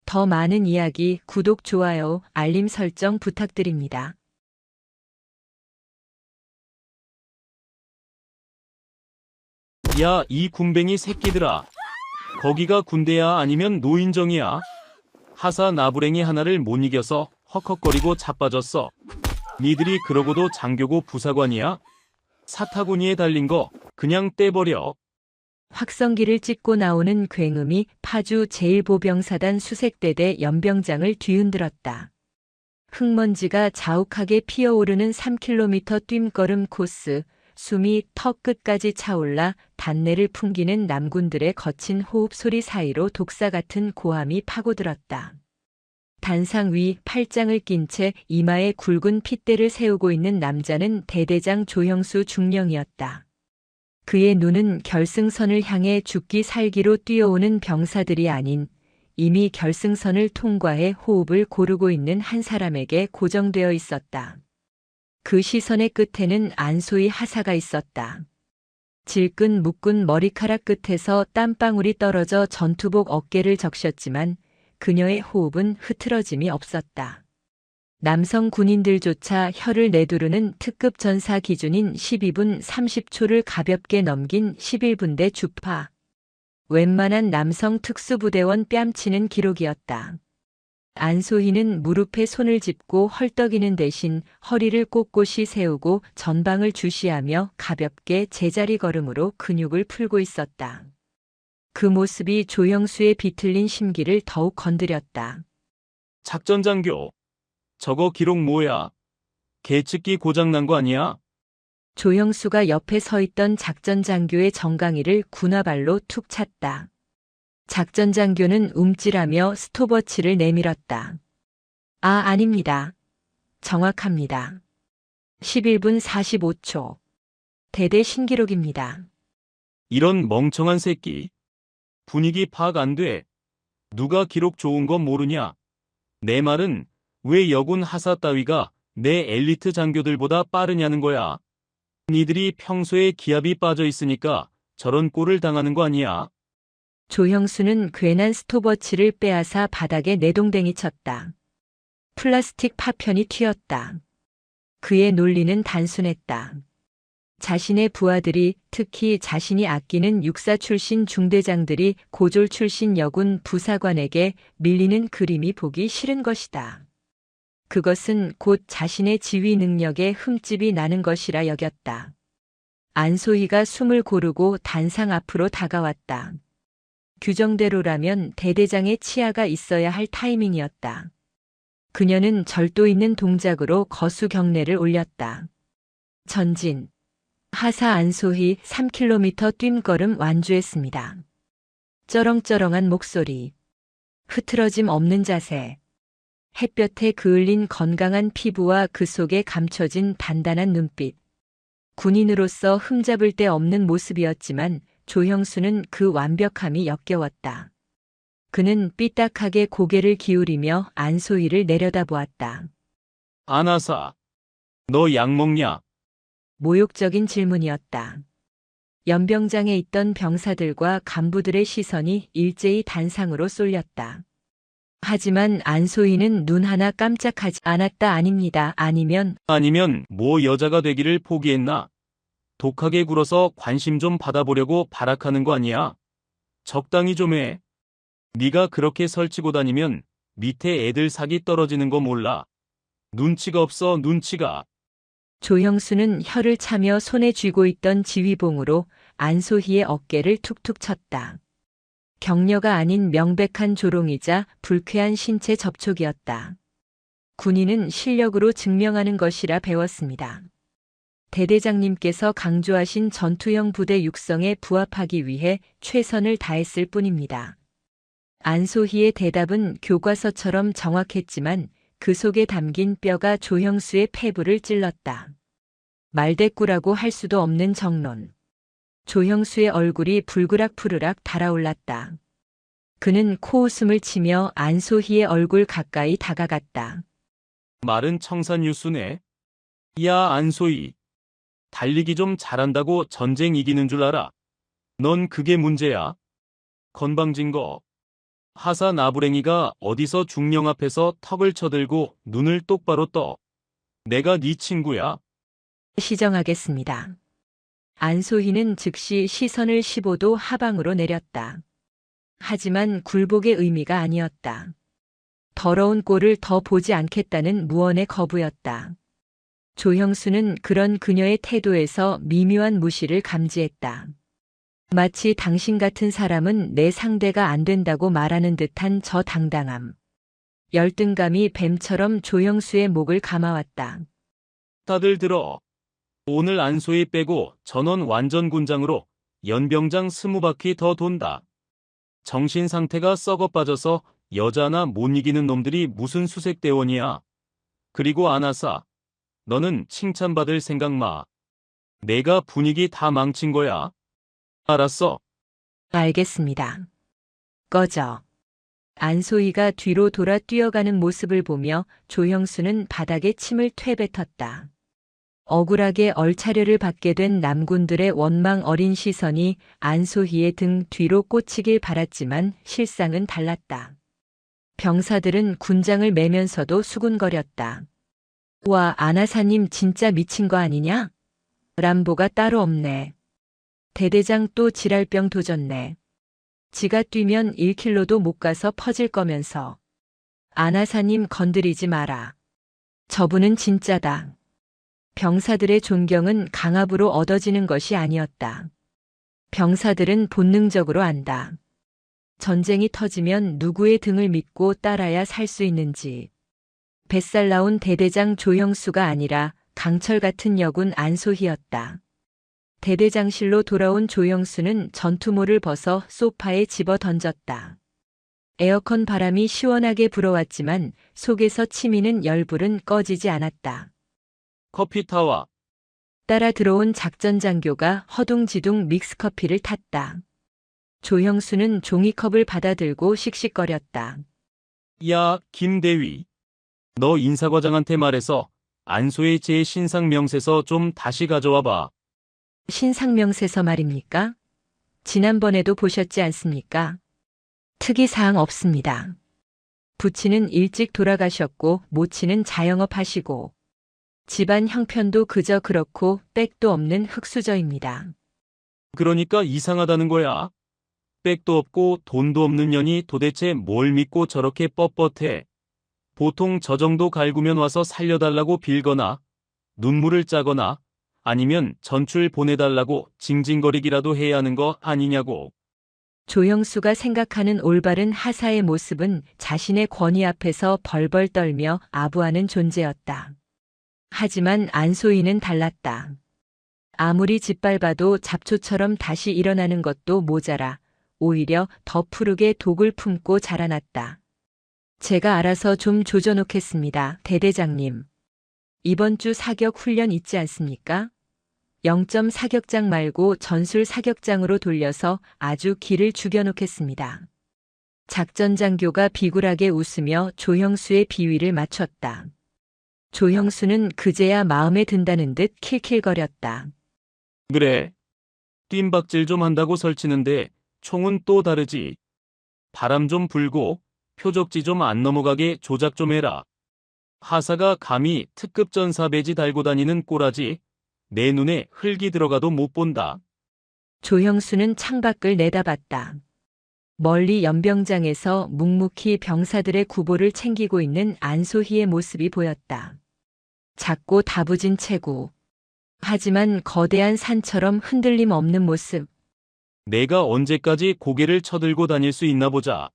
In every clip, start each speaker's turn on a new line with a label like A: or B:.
A: 더 많은 이야기, 구독, 좋아요, 알림 설정 부탁드립니다.
B: 야, 이 군뱅이 새끼들아. 거기가 군대야 아니면 노인정이야? 하사 나부랭이 하나를 못 이겨서 헉헉거리고 자빠졌어. 니들이 그러고도 장교고 부사관이야? 사타구니에 달린 거 그냥 떼버려.
A: 확성기를 찍고 나오는 굉음이 파주 제1보병사단 수색대대 연병장을 뒤흔들었다. 흙먼지가 자욱하게 피어오르는 3km 뜀걸음 코스, 숨이 턱 끝까지 차올라 단내를 풍기는 남군들의 거친 호흡 소리 사이로 독사 같은 고함이 파고들었다. 단상 위 팔짱을 낀 채 이마에 굵은 핏대를 세우고 있는 남자는 대대장 조형수 중령이었다. 그의 눈은 결승선을 향해 죽기 살기로 뛰어오는 병사들이 아닌 이미 결승선을 통과해 호흡을 고르고 있는 한 사람에게 고정되어 있었다. 그 시선의 끝에는 안소희 하사가 있었다. 질끈 묶은 머리카락 끝에서 땀방울이 떨어져 전투복 어깨를 적셨지만 그녀의 호흡은 흐트러짐이 없었다. 남성 군인들조차 혀를 내두르는 특급 전사 기준인 12분 30초를 가볍게 넘긴 11분대 주파. 웬만한 남성 특수부대원 뺨치는 기록이었다. 안소희는 무릎에 손을 짚고 헐떡이는 대신 허리를 꼿꼿이 세우고 전방을 주시하며 가볍게 제자리 걸음으로 근육을 풀고 있었다. 그 모습이 조형수의 비틀린 심기를 더욱 건드렸다.
B: 작전장교. 저거 기록 뭐야? 계측기 고장난 거 아니야?
A: 조형수가 옆에 서 있던 작전장교의 정강이를 군화발로 툭 찼다. 작전장교는 움찔하며 스톱워치를 내밀었다. 아닙니다. 정확합니다. 11분 45초. 대대 신기록입니다.
B: 이런 멍청한 새끼. 분위기 파악 안 돼. 누가 기록 좋은 거 모르냐? 내 말은 왜 여군 하사 따위가 내 엘리트 장교들보다 빠르냐는 거야. 니들이 평소에 기압이 빠져 있으니까 저런 꼴을 당하는 거 아니야?
A: 조형수는 괜한 스톱워치를 빼앗아 바닥에 내동댕이 쳤다. 플라스틱 파편이 튀었다. 그의 논리는 단순했다. 자신의 부하들이, 특히 자신이 아끼는 육사 출신 중대장들이 고졸 출신 여군 부사관에게 밀리는 그림이 보기 싫은 것이다. 그것은 곧 자신의 지휘 능력에 흠집이 나는 것이라 여겼다. 안소희가 숨을 고르고 단상 앞으로 다가왔다. 규정대로라면 대대장의 치아가 있어야 할 타이밍이었다. 그녀는 절도 있는 동작으로 거수 경례를 올렸다. 전진. 하사 안소희 3km 뜀걸음 완주했습니다. 쩌렁쩌렁한 목소리. 흐트러짐 없는 자세. 햇볕에 그을린 건강한 피부와 그 속에 감춰진 단단한 눈빛. 군인으로서 흠잡을 데 없는 모습이었지만 조형수는 그 완벽함이 역겨웠다. 그는 삐딱하게 고개를 기울이며 안소희를 내려다보았다.
B: 안하사. 너 약 먹냐?
A: 모욕적인 질문이었다. 연병장에 있던 병사들과 간부들의 시선이 일제히 단상으로 쏠렸다. 하지만 안소희는 눈 하나 깜짝하지 않았다. 아닙니다. 아니면
B: 뭐 여자가 되기를 포기했나? 독하게 굴어서 관심 좀 받아보려고 발악하는 거 아니야? 적당히 좀 해. 네가 그렇게 설치고 다니면 밑에 애들 사기 떨어지는 거 몰라. 눈치가 없어, 눈치가.
A: 조형수는 혀를 차며 손에 쥐고 있던 지휘봉으로 안소희의 어깨를 툭툭 쳤다. 격려가 아닌 명백한 조롱이자 불쾌한 신체 접촉이었다. 군인은 실력으로 증명하는 것이라 배웠습니다. 대대장님께서 강조하신 전투형 부대 육성에 부합하기 위해 최선을 다했을 뿐입니다. 안소희의 대답은 교과서처럼 정확했지만 그 속에 담긴 뼈가 조형수의 폐부를 찔렀다. 말대꾸라고 할 수도 없는 정론. 조형수의 얼굴이 불그락푸르락 달아올랐다. 그는 코웃음을 치며 안소희의 얼굴 가까이 다가갔다.
B: 말은 청산유수네. 야, 안소희. 달리기 좀 잘한다고 전쟁 이기는 줄 알아. 넌 그게 문제야. 건방진 거. 하사 나부랭이가 어디서 중령 앞에서 턱을 쳐들고 눈을 똑바로 떠. 내가 네 친구야.
A: 시정하겠습니다. 안소희는 즉시 시선을 15도 하방으로 내렸다. 하지만 굴복의 의미가 아니었다. 더러운 꼴을 더 보지 않겠다는 무언의 거부였다. 조형수는 그런 그녀의 태도에서 미묘한 무시를 감지했다. 마치 당신 같은 사람은 내 상대가 안 된다고 말하는 듯한 저 당당함. 열등감이 뱀처럼 조형수의 목을 감아왔다.
B: 다들 들어. 오늘 안소희 빼고 전원 완전 군장으로 연병장 20바퀴 더 돈다. 정신 상태가 썩어 빠져서 여자 하나 못 이기는 놈들이 무슨 수색대원이야. 그리고 안하사, 너는 칭찬받을 생각 마. 내가 분위기 다 망친 거야. 알았어.
A: 알겠습니다. 꺼져. 안소희가 뒤로 돌아 뛰어가는 모습을 보며 조형수는 바닥에 침을 퇴뱉었다. 억울하게 얼차려를 받게 된 남군들의 원망 어린 시선이 안소희의 등 뒤로 꽂히길 바랐지만 실상은 달랐다. 병사들은 군장을 매면서도 수군거렸다. 와, 안하사님 진짜 미친 거 아니냐? 람보가 따로 없네. 대대장 또 지랄병 도졌네. 지가 뛰면 1킬로도 못 가서 퍼질 거면서. 안하사님 건드리지 마라. 저분은 진짜다. 병사들의 존경은 강압으로 얻어지는 것이 아니었다. 병사들은 본능적으로 안다. 전쟁이 터지면 누구의 등을 믿고 따라야 살 수 있는지. 뱃살 나온 대대장 조형수가 아니라 강철 같은 여군 안소희였다. 대대장실로 돌아온 조형수는 전투모를 벗어 소파에 집어 던졌다. 에어컨 바람이 시원하게 불어왔지만 속에서 치미는 열불은 꺼지지 않았다.
B: 커피 타와.
A: 따라 들어온 작전장교가 허둥지둥 믹스커피를 탔다. 조형수는 종이컵을 받아들고 씩씩거렸다.
B: 야, 김대위. 너 인사과장한테 말해서 안소희 제 신상명세서 좀 다시 가져와 봐.
A: 신상명세서 말입니까? 지난번에도 보셨지 않습니까? 특이사항 없습니다. 부친은 일찍 돌아가셨고 모친은 자영업 하시고 집안 형편도 그저 그렇고 백도 없는 흙수저입니다.
B: 그러니까 이상하다는 거야. 백도 없고 돈도 없는 년이 도대체 뭘 믿고 저렇게 뻣뻣해. 보통 저 정도 갈구면 와서 살려달라고 빌거나 눈물을 짜거나 아니면 전출 보내달라고 징징거리기라도 해야 하는 거 아니냐고.
A: 조형수가 생각하는 올바른 하사의 모습은 자신의 권위 앞에서 벌벌 떨며 아부하는 존재였다. 하지만 안소희는 달랐다. 아무리 짓밟아도 잡초처럼 다시 일어나는 것도 모자라 오히려 더 푸르게 독을 품고 자라났다. 제가 알아서 좀 조져놓겠습니다, 대대장님. 이번 주 사격 훈련 있지 않습니까? 0점 사격장 말고 전술 사격장으로 돌려서 아주 기를 죽여놓겠습니다. 작전장교가 비굴하게 웃으며 조형수의 비위를 맞췄다. 조형수는 그제야 마음에 든다는 듯 킬킬거렸다.
B: 그래. 뜀박질 좀 한다고 설치는데 총은 또 다르지. 바람 좀 불고 표적지 좀 안 넘어가게 조작 좀 해라. 하사가 감히 특급 전사 배지 달고 다니는 꼬라지. 내 눈에 흙이 들어가도 못 본다.
A: 조형수는 창밖을 내다봤다. 멀리 연병장에서 묵묵히 병사들의 구보를 챙기고 있는 안소희의 모습이 보였다. 작고 다부진 체구. 하지만 거대한 산처럼 흔들림 없는 모습.
B: 내가 언제까지 고개를 쳐들고 다닐 수 있나 보자.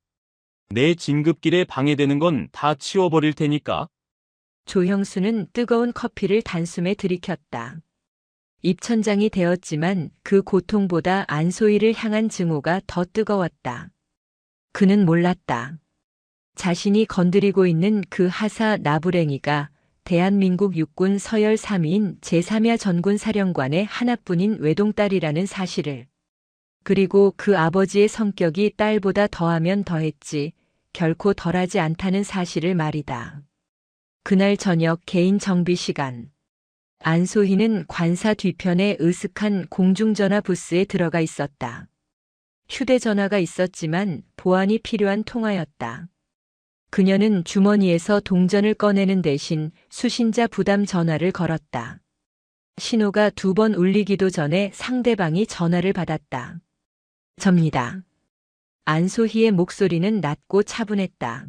B: 내 진급길에 방해되는 건 다 치워버릴 테니까.
A: 조형수는 뜨거운 커피를 단숨에 들이켰다. 입천장이 되었지만 그 고통보다 안소희를 향한 증오가 더 뜨거웠다. 그는 몰랐다. 자신이 건드리고 있는 그 하사 나부랭이가 대한민국 육군 서열 3위인 제3야 전군 사령관의 하나뿐인 외동딸이라는 사실을. 그리고 그 아버지의 성격이 딸보다 더하면 더했지 결코 덜하지 않다는 사실을 말이다. 그날 저녁 개인 정비 시간. 안소희는 관사 뒤편의 으슥한 공중전화 부스에 들어가 있었다. 휴대전화가 있었지만 보안이 필요한 통화였다. 그녀는 주머니에서 동전을 꺼내는 대신 수신자 부담 전화를 걸었다. 신호가 2번 울리기도 전에 상대방이 전화를 받았다. 접니다. 안소희의 목소리는 낮고 차분했다.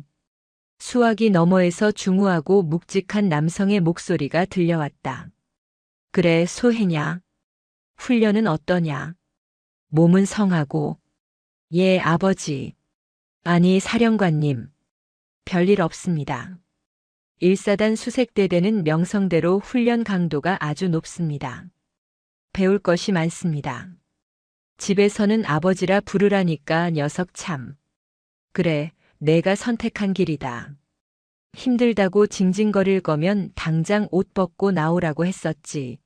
A: 수화기 너머에서 중후하고 묵직한 남성의 목소리가 들려왔다. 그래, 소혜냐? 훈련은 어떠냐? 몸은 성하고. 예, 아버지. 아니, 사령관님. 별일 없습니다. 1사단 수색대대는 명성대로 훈련 강도가 아주 높습니다. 배울 것이 많습니다. 집에서는 아버지라 부르라니까 녀석 참. 그래, 내가 선택한 길이다. 힘들다고 징징거릴 거면 당장 옷 벗고 나오라고 했었지.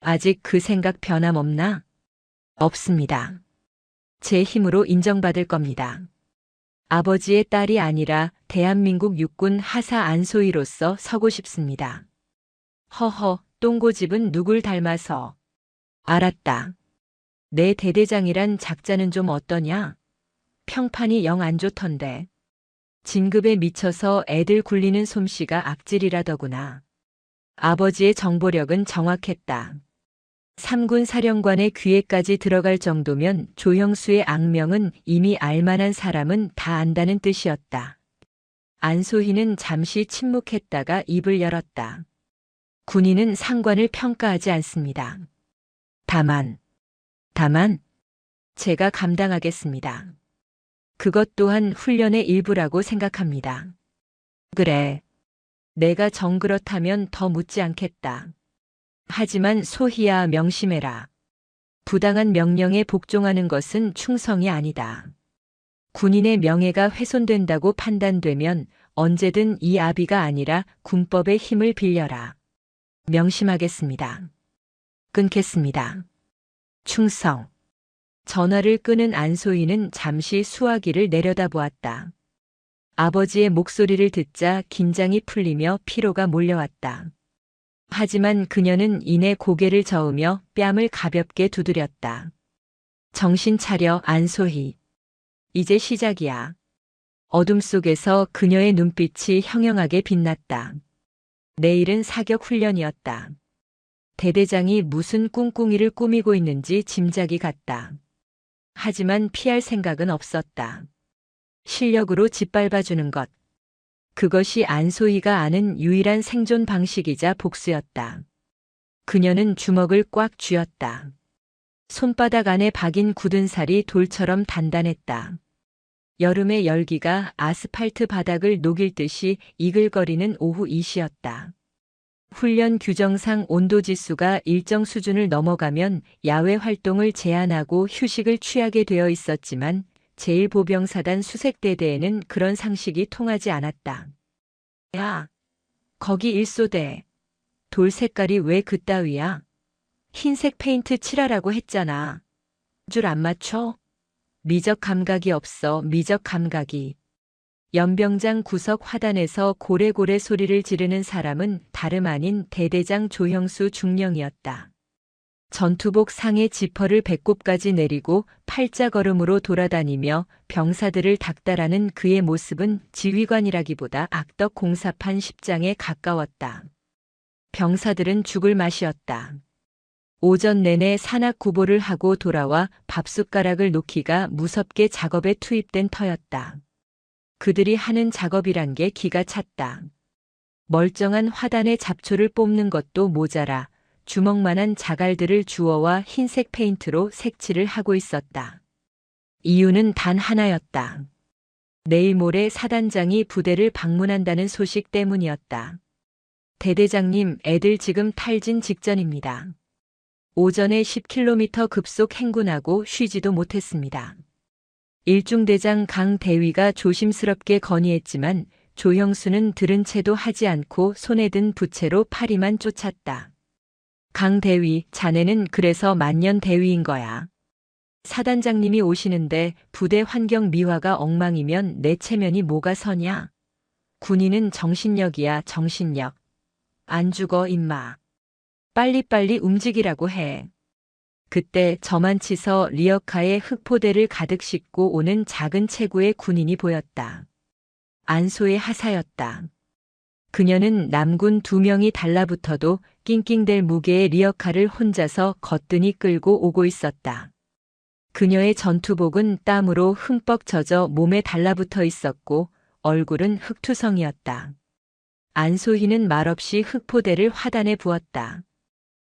A: 아직 그 생각 변함없나? 없습니다. 제 힘으로 인정받을 겁니다. 아버지의 딸이 아니라 대한민국 육군 하사 안소희로서 서고 싶습니다. 허허, 똥고집은 누굴 닮아서. 알았다. 내 대대장이란 작자는 좀 어떠냐? 평판이 영 안 좋던데. 진급에 미쳐서 애들 굴리는 솜씨가 악질이라더구나. 아버지의 정보력은 정확했다. 3군 사령관의 귀에까지 들어갈 정도면 조형수의 악명은 이미 알만한 사람은 다 안다는 뜻이었다. 안소희는 잠시 침묵했다가 입을 열었다. 군인은 상관을 평가하지 않습니다. 다만, 제가 감당하겠습니다. 그것 또한 훈련의 일부라고 생각합니다. 그래. 내가 정 그렇다면 더 묻지 않겠다. 하지만 소희야, 명심해라. 부당한 명령에 복종하는 것은 충성이 아니다. 군인의 명예가 훼손된다고 판단되면 언제든 이 아비가 아니라 군법의 힘을 빌려라. 명심하겠습니다. 끊겠습니다. 충성. 전화를 끄는 안소희는 잠시 수화기를 내려다보았다. 아버지의 목소리를 듣자 긴장이 풀리며 피로가 몰려왔다. 하지만 그녀는 이내 고개를 저으며 뺨을 가볍게 두드렸다. 정신 차려, 안소희. 이제 시작이야. 어둠 속에서 그녀의 눈빛이 형형하게 빛났다. 내일은 사격 훈련이었다. 대대장이 무슨 꿍꿍이를 꾸미고 있는지 짐작이 갔다. 하지만 피할 생각은 없었다. 실력으로 짓밟아주는 것. 그것이 안소희가 아는 유일한 생존 방식이자 복수였다. 그녀는 주먹을 꽉 쥐었다. 손바닥 안에 박인 굳은 살이 돌처럼 단단했다. 여름의 열기가 아스팔트 바닥을 녹일 듯이 이글거리는 오후 2시였다. 훈련 규정상 온도 지수가 일정 수준을 넘어가면 야외 활동을 제한하고 휴식을 취하게 되어 있었지만 제1보병사단 수색대대에는 그런 상식이 통하지 않았다. 야, 거기 1소대. 돌 색깔이 왜 그따위야? 흰색 페인트 칠하라고 했잖아. 줄 안 맞춰? 미적 감각이 없어, 미적 감각이. 연병장 구석 화단에서 고래고래 소리를 지르는 사람은 다름 아닌 대대장 조형수 중령이었다. 전투복 상의 지퍼를 배꼽까지 내리고 팔자걸음으로 돌아다니며 병사들을 닥달하는 그의 모습은 지휘관이라기보다 악덕 공사판 십장에 가까웠다. 병사들은 죽을 맛이었다. 오전 내내 산악 구보를 하고 돌아와 밥숟가락을 놓기가 무섭게 작업에 투입된 터였다. 그들이 하는 작업이란 게 기가 찼다. 멀쩡한 화단의 잡초를 뽑는 것도 모자라 주먹만한 자갈들을 주워와 흰색 페인트로 색칠을 하고 있었다. 이유는 단 하나였다. 내일 모레 사단장이 부대를 방문한다는 소식 때문이었다. 대대장님, 애들 지금 탈진 직전입니다. 오전에 10km 급속 행군하고 쉬지도 못했습니다. 일중대장 강 대위가 조심스럽게 건의했지만 조형수는 들은 채도 하지 않고 손에 든 부채로 파리만 쫓았다. 강 대위, 자네는 그래서 만년 대위인 거야. 사단장님이 오시는데 부대 환경 미화가 엉망이면 내 체면이 뭐가 서냐? 군인은 정신력이야, 정신력. 안 죽어, 임마. 빨리빨리 움직이라고 해. 그때 저만치서 리어카에 흑포대를 가득 싣고 오는 작은 체구의 군인이 보였다. 안소의 하사였다. 그녀는 남군 2명이 달라붙어도 낑낑댈 무게의 리어카를 혼자서 거뜬히 끌고 오고 있었다. 그녀의 전투복은 땀으로 흠뻑 젖어 몸에 달라붙어 있었고 얼굴은 흑투성이었다. 안소희는 말없이 흑포대를 화단에 부었다.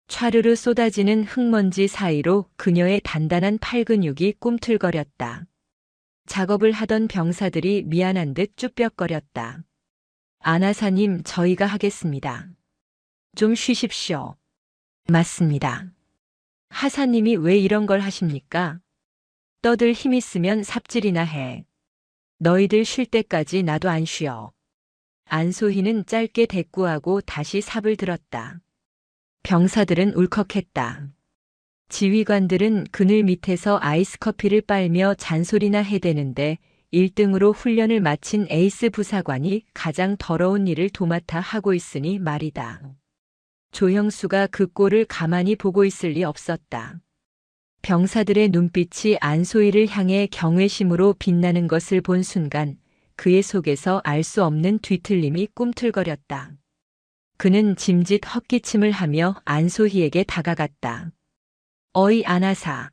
A: 촤르르 쏟아지는 흙먼지 사이로 그녀의 단단한 팔 근육이 꿈틀거렸다. 작업을 하던 병사들이 미안한 듯 쭈뼛거렸다. 안하사님, 저희가 하겠습니다. 좀 쉬십시오. 맞습니다. 하사님이 왜 이런 걸 하십니까? 떠들 힘 있으면 삽질이나 해. 너희들 쉴 때까지 나도 안 쉬어. 안소희는 짧게 대꾸하고 다시 삽을 들었다. 병사들은 울컥했다. 지휘관들은 그늘 밑에서 아이스 커피를 빨며 잔소리나 해대는데 1등으로 훈련을 마친 에이스 부사관이 가장 더러운 일을 도맡아 하고 있으니 말이다. 조형수가 그 꼴을 가만히 보고 있을 리 없었다. 병사들의 눈빛이 안소희를 향해 경외심으로 빛나는 것을 본 순간 그의 속에서 알 수 없는 뒤틀림이 꿈틀거렸다. 그는 짐짓 헛기침을 하며 안소희에게 다가갔다. 어이 안하사.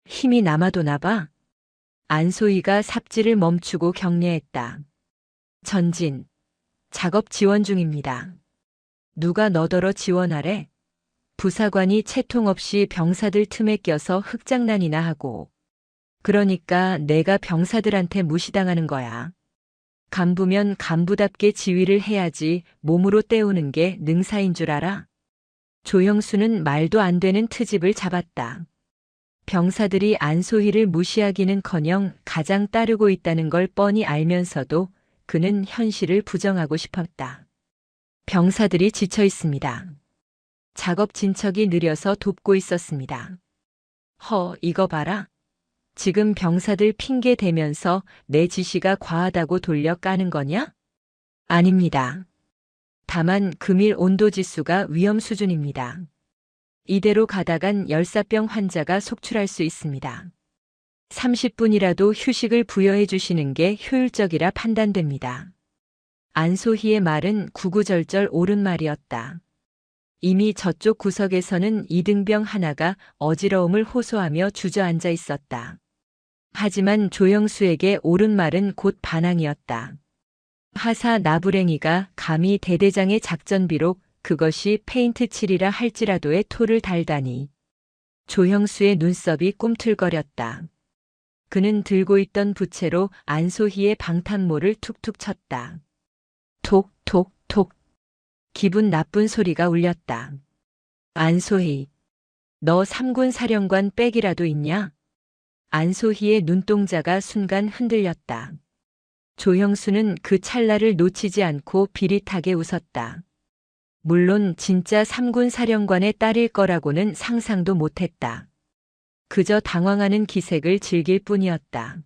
A: 힘이 남아도나 봐. 안소희가 삽질을 멈추고 격려했다. 전진. 작업 지원 중입니다. 누가 너더러 지원하래? 부사관이 채통 없이 병사들 틈에 껴서 흑장난이나 하고. 그러니까 내가 병사들한테 무시당하는 거야. 간부면 간부답게 지휘를 해야지 몸으로 때우는 게 능사인 줄 알아? 조형수는 말도 안 되는 트집을 잡았다. 병사들이 안소희를 무시하기는커녕 가장 따르고 있다는 걸 뻔히 알면서도 그는 현실을 부정하고 싶었다. 병사들이 지쳐 있습니다. 작업 진척이 느려서 돕고 있었습니다. 이거 봐라. 지금 병사들 핑계 대면서 내 지시가 과하다고 돌려 까는 거냐? 아닙니다. 다만 금일 온도 지수가 위험 수준입니다. 이대로 가다간 열사병 환자가 속출할 수 있습니다. 30분이라도 휴식을 부여해 주시는 게 효율적이라 판단됩니다. 안소희의 말은 구구절절 옳은 말이었다. 이미 저쪽 구석에서는 이등병 하나가 어지러움을 호소하며 주저앉아 있었다. 하지만 조형수에게 옳은 말은 곧 반항이었다. 하사 나부랭이가 감히 대대장의 작전비록 그것이 페인트 칠이라 할지라도의 토를 달다니. 조형수의 눈썹이 꿈틀거렸다. 그는 들고 있던 부채로 안소희의 방탄모를 툭툭 쳤다. 톡, 톡, 톡. 기분 나쁜 소리가 울렸다. 안소희, 너 3군 사령관 백이라도 있냐? 안소희의 눈동자가 순간 흔들렸다. 조형수는 그 찰나를 놓치지 않고 비릿하게 웃었다. 물론 진짜 3군 사령관의 딸일 거라고는 상상도 못했다. 그저 당황하는 기색을 즐길 뿐이었다.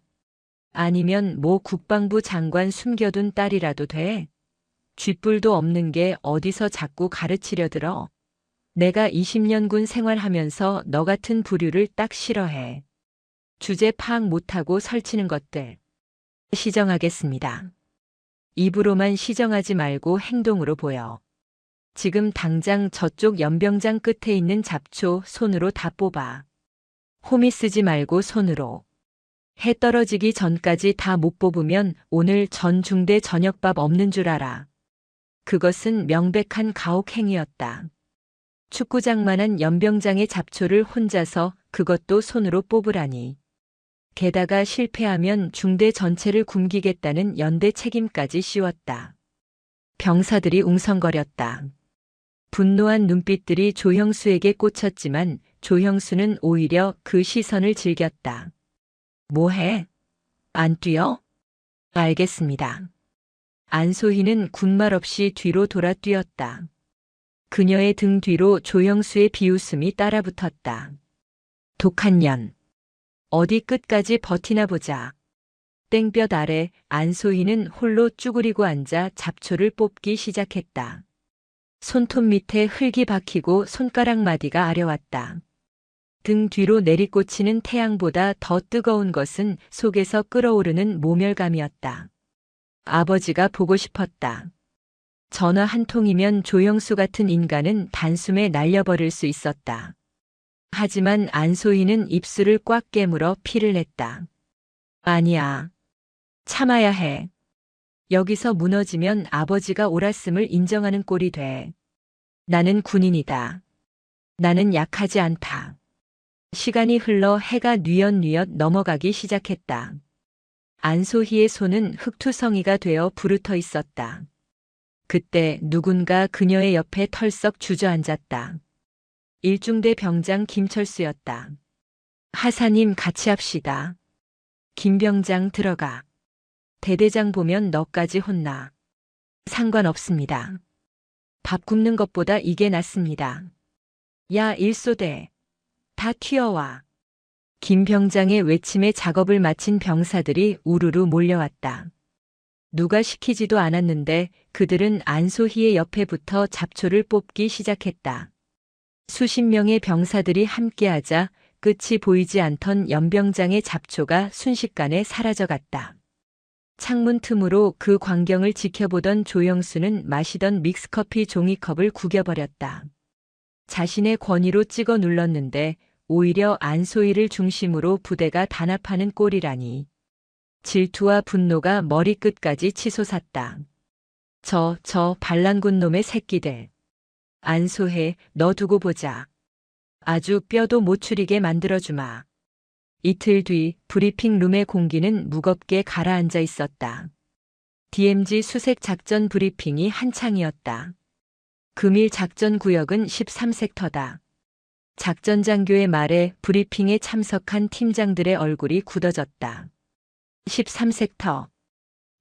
A: 아니면 모 국방부 장관 숨겨둔 딸이라도 돼? 쥐뿔도 없는 게 어디서 자꾸 가르치려 들어. 내가 20년 군 생활하면서 너 같은 부류를 딱 싫어해. 주제 파악 못하고 설치는 것들. 시정하겠습니다. 입으로만 시정하지 말고 행동으로 보여. 지금 당장 저쪽 연병장 끝에 있는 잡초 손으로 다 뽑아. 호미 쓰지 말고 손으로. 해 떨어지기 전까지 다 못 뽑으면 오늘 전 중대 저녁밥 없는 줄 알아. 그것은 명백한 가혹행위였다. 축구장만한 연병장의 잡초를 혼자서 그것도 손으로 뽑으라니. 게다가 실패하면 중대 전체를 굶기겠다는 연대 책임까지 씌웠다. 병사들이 웅성거렸다. 분노한 눈빛들이 조형수에게 꽂혔지만 조형수는 오히려 그 시선을 즐겼다. 뭐해? 안 뛰어? 알겠습니다. 안소희는 군말 없이 뒤로 돌아 뛰었다. 그녀의 등 뒤로 조형수의 비웃음이 따라붙었다. 독한 년. 어디 끝까지 버티나 보자. 땡볕 아래 안소희는 홀로 쭈그리고 앉아 잡초를 뽑기 시작했다. 손톱 밑에 흙이 박히고 손가락 마디가 아려왔다. 등 뒤로 내리꽂히는 태양보다 더 뜨거운 것은 속에서 끓어오르는 모멸감이었다. 아버지가 보고 싶었다. 전화 한 통이면 조영수 같은 인간은 단숨에 날려버릴 수 있었다. 하지만 안소희는 입술을 꽉 깨물어 피를 냈다. 아니야. 참아야 해. 여기서 무너지면 아버지가 옳았음을 인정하는 꼴이 돼. 나는 군인이다. 나는 약하지 않다. 시간이 흘러 해가 뉘엿뉘엿 넘어가기 시작했다. 안소희의 손은 흙투성이가 되어 부르터 있었다. 그때 누군가 그녀의 옆에 털썩 주저앉았다. 일중대 병장 김철수였다. 하사님 같이 합시다. 김 병장 들어가. 대대장 보면 너까지 혼나. 상관없습니다. 밥 굽는 것보다 이게 낫습니다. 야 일소대. 다 튀어와. 김 병장의 외침에 작업을 마친 병사들이 우르르 몰려왔다. 누가 시키지도 않았는데 그들은 안소희의 옆에 붙어 잡초를 뽑기 시작했다. 수십 명의 병사들이 함께하자 끝이 보이지 않던 연병장의 잡초가 순식간에 사라져갔다. 창문 틈으로 그 광경을 지켜보던 조영수는 마시던 믹스커피 종이컵을 구겨버렸다. 자신의 권위로 찍어 눌렀는데 오히려 안소희를 중심으로 부대가 단합하는 꼴이라니. 질투와 분노가 머리끝까지 치솟았다. 저 반란군 놈의 새끼들. 안소혜, 너 두고 보자. 아주 뼈도 못 추리게 만들어주마. 이틀 뒤 브리핑 룸의 공기는 무겁게 가라앉아 있었다. DMZ 수색 작전 브리핑이 한창이었다. 금일 작전 구역은 13섹터다. 작전 장교의 말에 브리핑에 참석한 팀장들의 얼굴이 굳어졌다. 13섹터.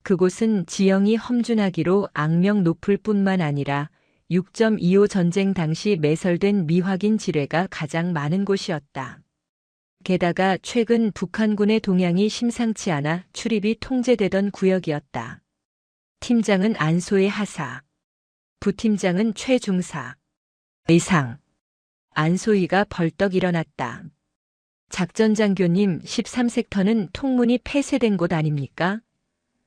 A: 그곳은 지형이 험준하기로 악명 높을 뿐만 아니라 6.25 전쟁 당시 매설된 미확인 지뢰가 가장 많은 곳이었다. 게다가 최근 북한군의 동향이 심상치 않아 출입이 통제되던 구역이었다. 팀장은 안소의 하사, 부팀장은 최중사. 의상. 안소희가 벌떡 일어났다. 작전 장교님, 13섹터는 통문이 폐쇄된 곳 아닙니까?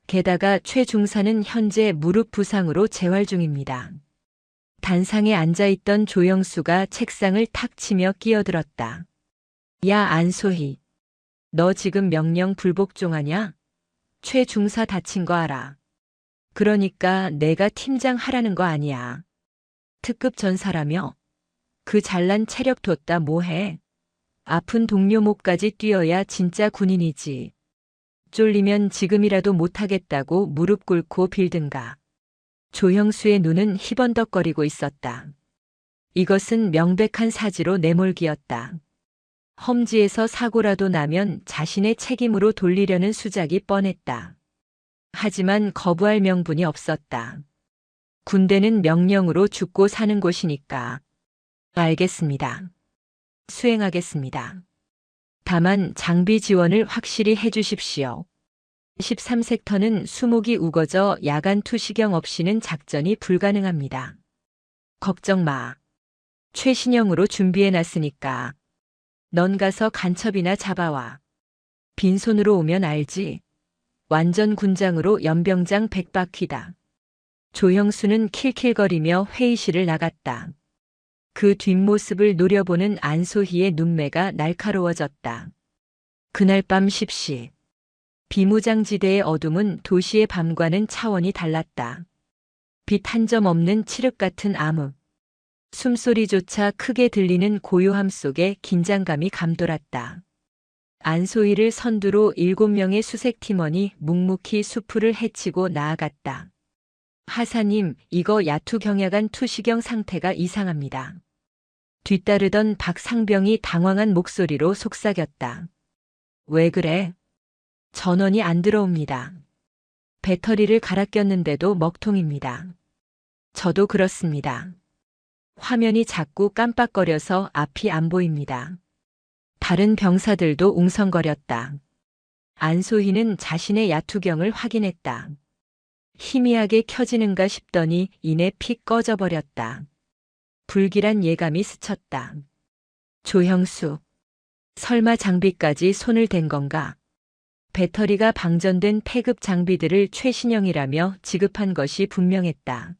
A: 게다가 최중사는 현재 무릎 부상으로 재활 중입니다. 단상에 앉아있던 조영수가 책상을 탁 치며 끼어들었다. 야 안소희, 너 지금 명령 불복종하냐? 최중사 다친 거 알아. 그러니까 내가 팀장 하라는 거 아니야. 특급 전사라며? 그 잘난 체력 뒀다 뭐해? 아픈 동료 목까지 뛰어야 진짜 군인이지. 쫄리면 지금이라도 못하겠다고 무릎 꿇고 빌든가. 조형수의 눈은 희번덕거리고 있었다. 이것은 명백한 사지로 내몰기였다. 험지에서 사고라도 나면 자신의 책임으로 돌리려는 수작이 뻔했다. 하지만 거부할 명분이 없었다. 군대는 명령으로 죽고 사는 곳이니까. 알겠습니다. 수행하겠습니다. 다만 장비 지원을 확실히 해주십시오. 13섹터는 수목이 우거져 야간 투시경 없이는 작전이 불가능합니다. 걱정 마. 최신형으로 준비해놨으니까. 넌 가서 간첩이나 잡아와. 빈손으로 오면 알지. 완전 군장으로 연병장 100바퀴다. 조형수는 킬킬거리며 회의실을 나갔다. 그 뒷모습을 노려보는 안소희의 눈매가 날카로워졌다. 그날 밤 10시. 비무장지대의 어둠은 도시의 밤과는 차원이 달랐다. 빛 한 점 없는 칠흑 같은 암흑. 숨소리조차 크게 들리는 고요함 속에 긴장감이 감돌았다. 안소희를 선두로 7명의 수색팀원이 묵묵히 수풀을 헤치고 나아갔다. 하사님, 이거 야투경야간 투시경 상태가 이상합니다. 뒤따르던 박상병이 당황한 목소리로 속삭였다. 왜 그래? 전원이 안 들어옵니다. 배터리를 갈아 꼈는데도 먹통입니다. 저도 그렇습니다. 화면이 자꾸 깜빡거려서 앞이 안 보입니다. 다른 병사들도 웅성거렸다. 안소희는 자신의 야투경을 확인했다. 희미하게 켜지는가 싶더니 이내 픽 꺼져버렸다. 불길한 예감이 스쳤다. 조형수, 설마 장비까지 손을 댄 건가? 배터리가 방전된 폐급 장비들을 최신형이라며 지급한 것이 분명했다.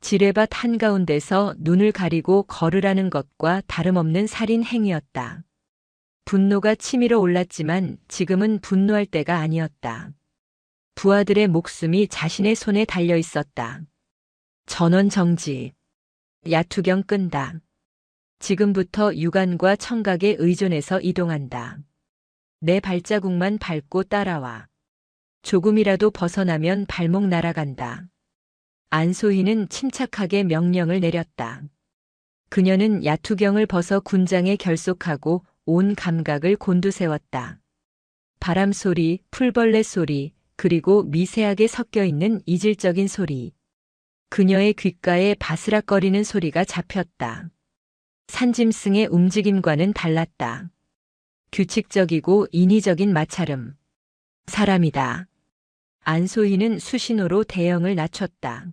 A: 지뢰밭 한가운데서 눈을 가리고 걸으라는 것과 다름없는 살인 행위였다. 분노가 치밀어 올랐지만 지금은 분노할 때가 아니었다. 부하들의 목숨이 자신의 손에 달려 있었다. 전원 정지. 야투경 끈다. 지금부터 유관과 청각에 의존해서 이동한다. 내 발자국만 밟고 따라와. 조금이라도 벗어나면 발목 날아간다. 안소희는 침착하게 명령을 내렸다. 그녀는 야투경을 벗어 군장에 결속하고 온 감각을 곤두세웠다. 바람 소리, 풀벌레 소리, 그리고 미세하게 섞여 있는 이질적인 소리. 그녀의 귓가에 바스락거리는 소리가 잡혔다. 산짐승의 움직임과는 달랐다. 규칙적이고 인위적인 마찰음. 사람이다. 안소희는 수신호로 대형을 낮췄다.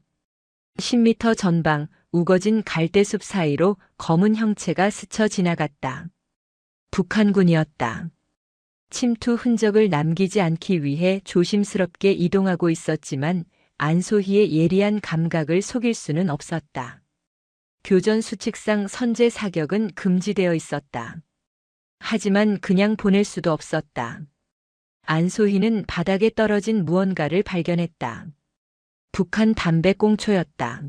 A: 10m 전방 우거진 갈대숲 사이로 검은 형체가 스쳐 지나갔다. 북한군이었다. 침투 흔적을 남기지 않기 위해 조심스럽게 이동하고 있었지만 안소희의 예리한 감각을 속일 수는 없었다. 교전 수칙상 선제 사격은 금지되어 있었다. 하지만 그냥 보낼 수도 없었다. 안소희는 바닥에 떨어진 무언가를 발견했다. 북한 담배꽁초였다.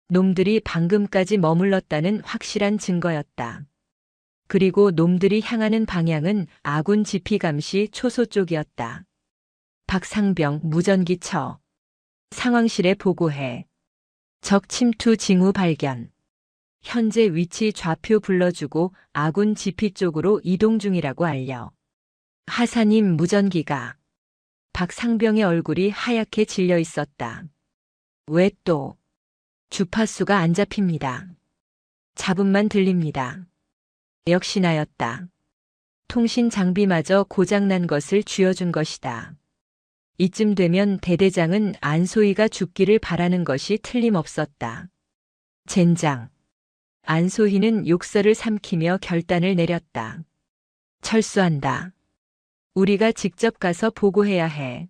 A: 놈들이 방금까지 머물렀다는 확실한 증거였다. 그리고 놈들이 향하는 방향은 아군 지피감시 초소 쪽이었다. 박상병 무전기 쳐. 상황실에 보고해. 적 침투 징후 발견. 현재 위치 좌표 불러주고 아군 지피 쪽으로 이동 중이라고 알려. 하사님 무전기가. 박상병의 얼굴이 하얗게 질려 있었다. 왜 또? 주파수가 안 잡힙니다. 잡음만 들립니다. 역시나였다. 통신 장비마저 고장난 것을 쥐어준 것이다. 이쯤 되면 대대장은 안소희가 죽기를 바라는 것이 틀림없었다. 젠장. 안소희는 욕설을 삼키며 결단을 내렸다. 철수한다. 우리가 직접 가서 보고해야 해.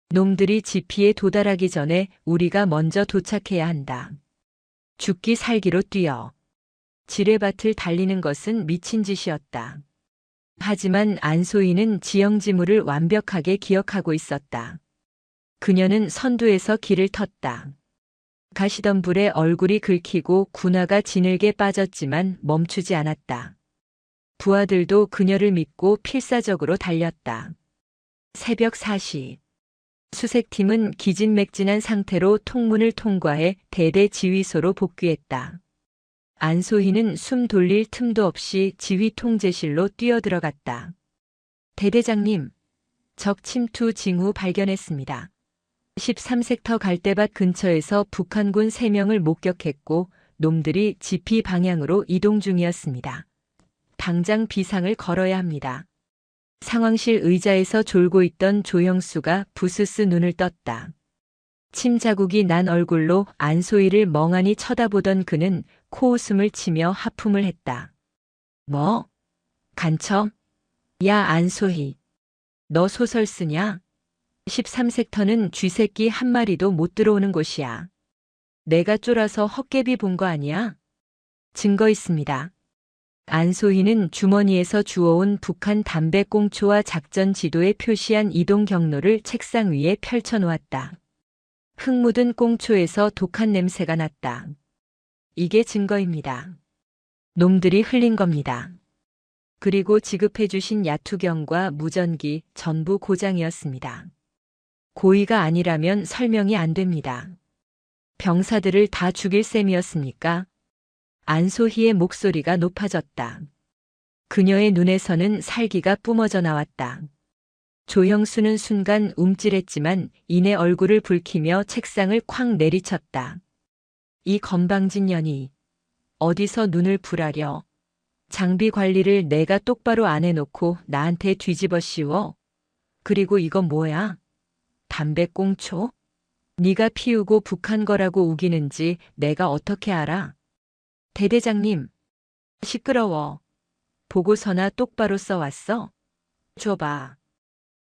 A: 놈들이 지피에 도달하기 전에 우리가 먼저 도착해야 한다. 죽기 살기로 뛰어. 지뢰밭을 달리는 것은 미친 짓이었다. 하지만 안소희는 지형지물을 완벽하게 기억하고 있었다. 그녀는 선두에서 길을 텄다. 가시던 불에 얼굴이 긁히고 군화가 진흙에 빠졌지만 멈추지 않았다. 부하들도 그녀를 믿고 필사적으로 달렸다. 새벽 4시. 수색팀은 기진맥진한 상태로 통문을 통과해 대대 지휘소로 복귀했다. 안소희는 숨 돌릴 틈도 없이 지휘 통제실로 뛰어들어갔다. 대대장님, 적 침투 징후 발견했습니다. 13섹터 갈대밭 근처에서 북한군 3명을 목격했고 놈들이 지피 방향으로 이동 중이었습니다. 당장 비상을 걸어야 합니다. 상황실 의자에서 졸고 있던 조형수가 부스스 눈을 떴다. 침 자국이 난 얼굴로 안소희를 멍하니 쳐다보던 그는 코웃음을 치며 하품을 했다. 뭐? 간첩? 야 안소희. 너 소설 쓰냐? 13섹터는 쥐새끼 한 마리도 못 들어오는 곳이야. 내가 쫄아서 헛개비 본 거 아니야? 증거 있습니다. 안소희는 주머니에서 주워온 북한 담배꽁초와 작전 지도에 표시한 이동 경로를 책상 위에 펼쳐놓았다. 흙 묻은 꽁초에서 독한 냄새가 났다. 이게 증거입니다. 놈들이 흘린 겁니다. 그리고 지급해 주신 야투경과 무전기 전부 고장이었습니다. 고의가 아니라면 설명이 안 됩니다. 병사들을 다 죽일 셈이었습니까? 안소희의 목소리가 높아졌다. 그녀의 눈에서는 살기가 뿜어져 나왔다. 조형수는 순간 움찔했지만 이내 얼굴을 붉히며 책상을 쾅 내리쳤다. 이 건방진 년이 어디서 눈을 불하려. 장비 관리를 내가 똑바로 안 해놓고 나한테 뒤집어 씌워. 그리고 이건 뭐야? 담배꽁초? 네가 피우고 북한 거라고 우기는지 내가 어떻게 알아? 대대장님, 시끄러워. 보고서나 똑바로 써왔어? 줘봐.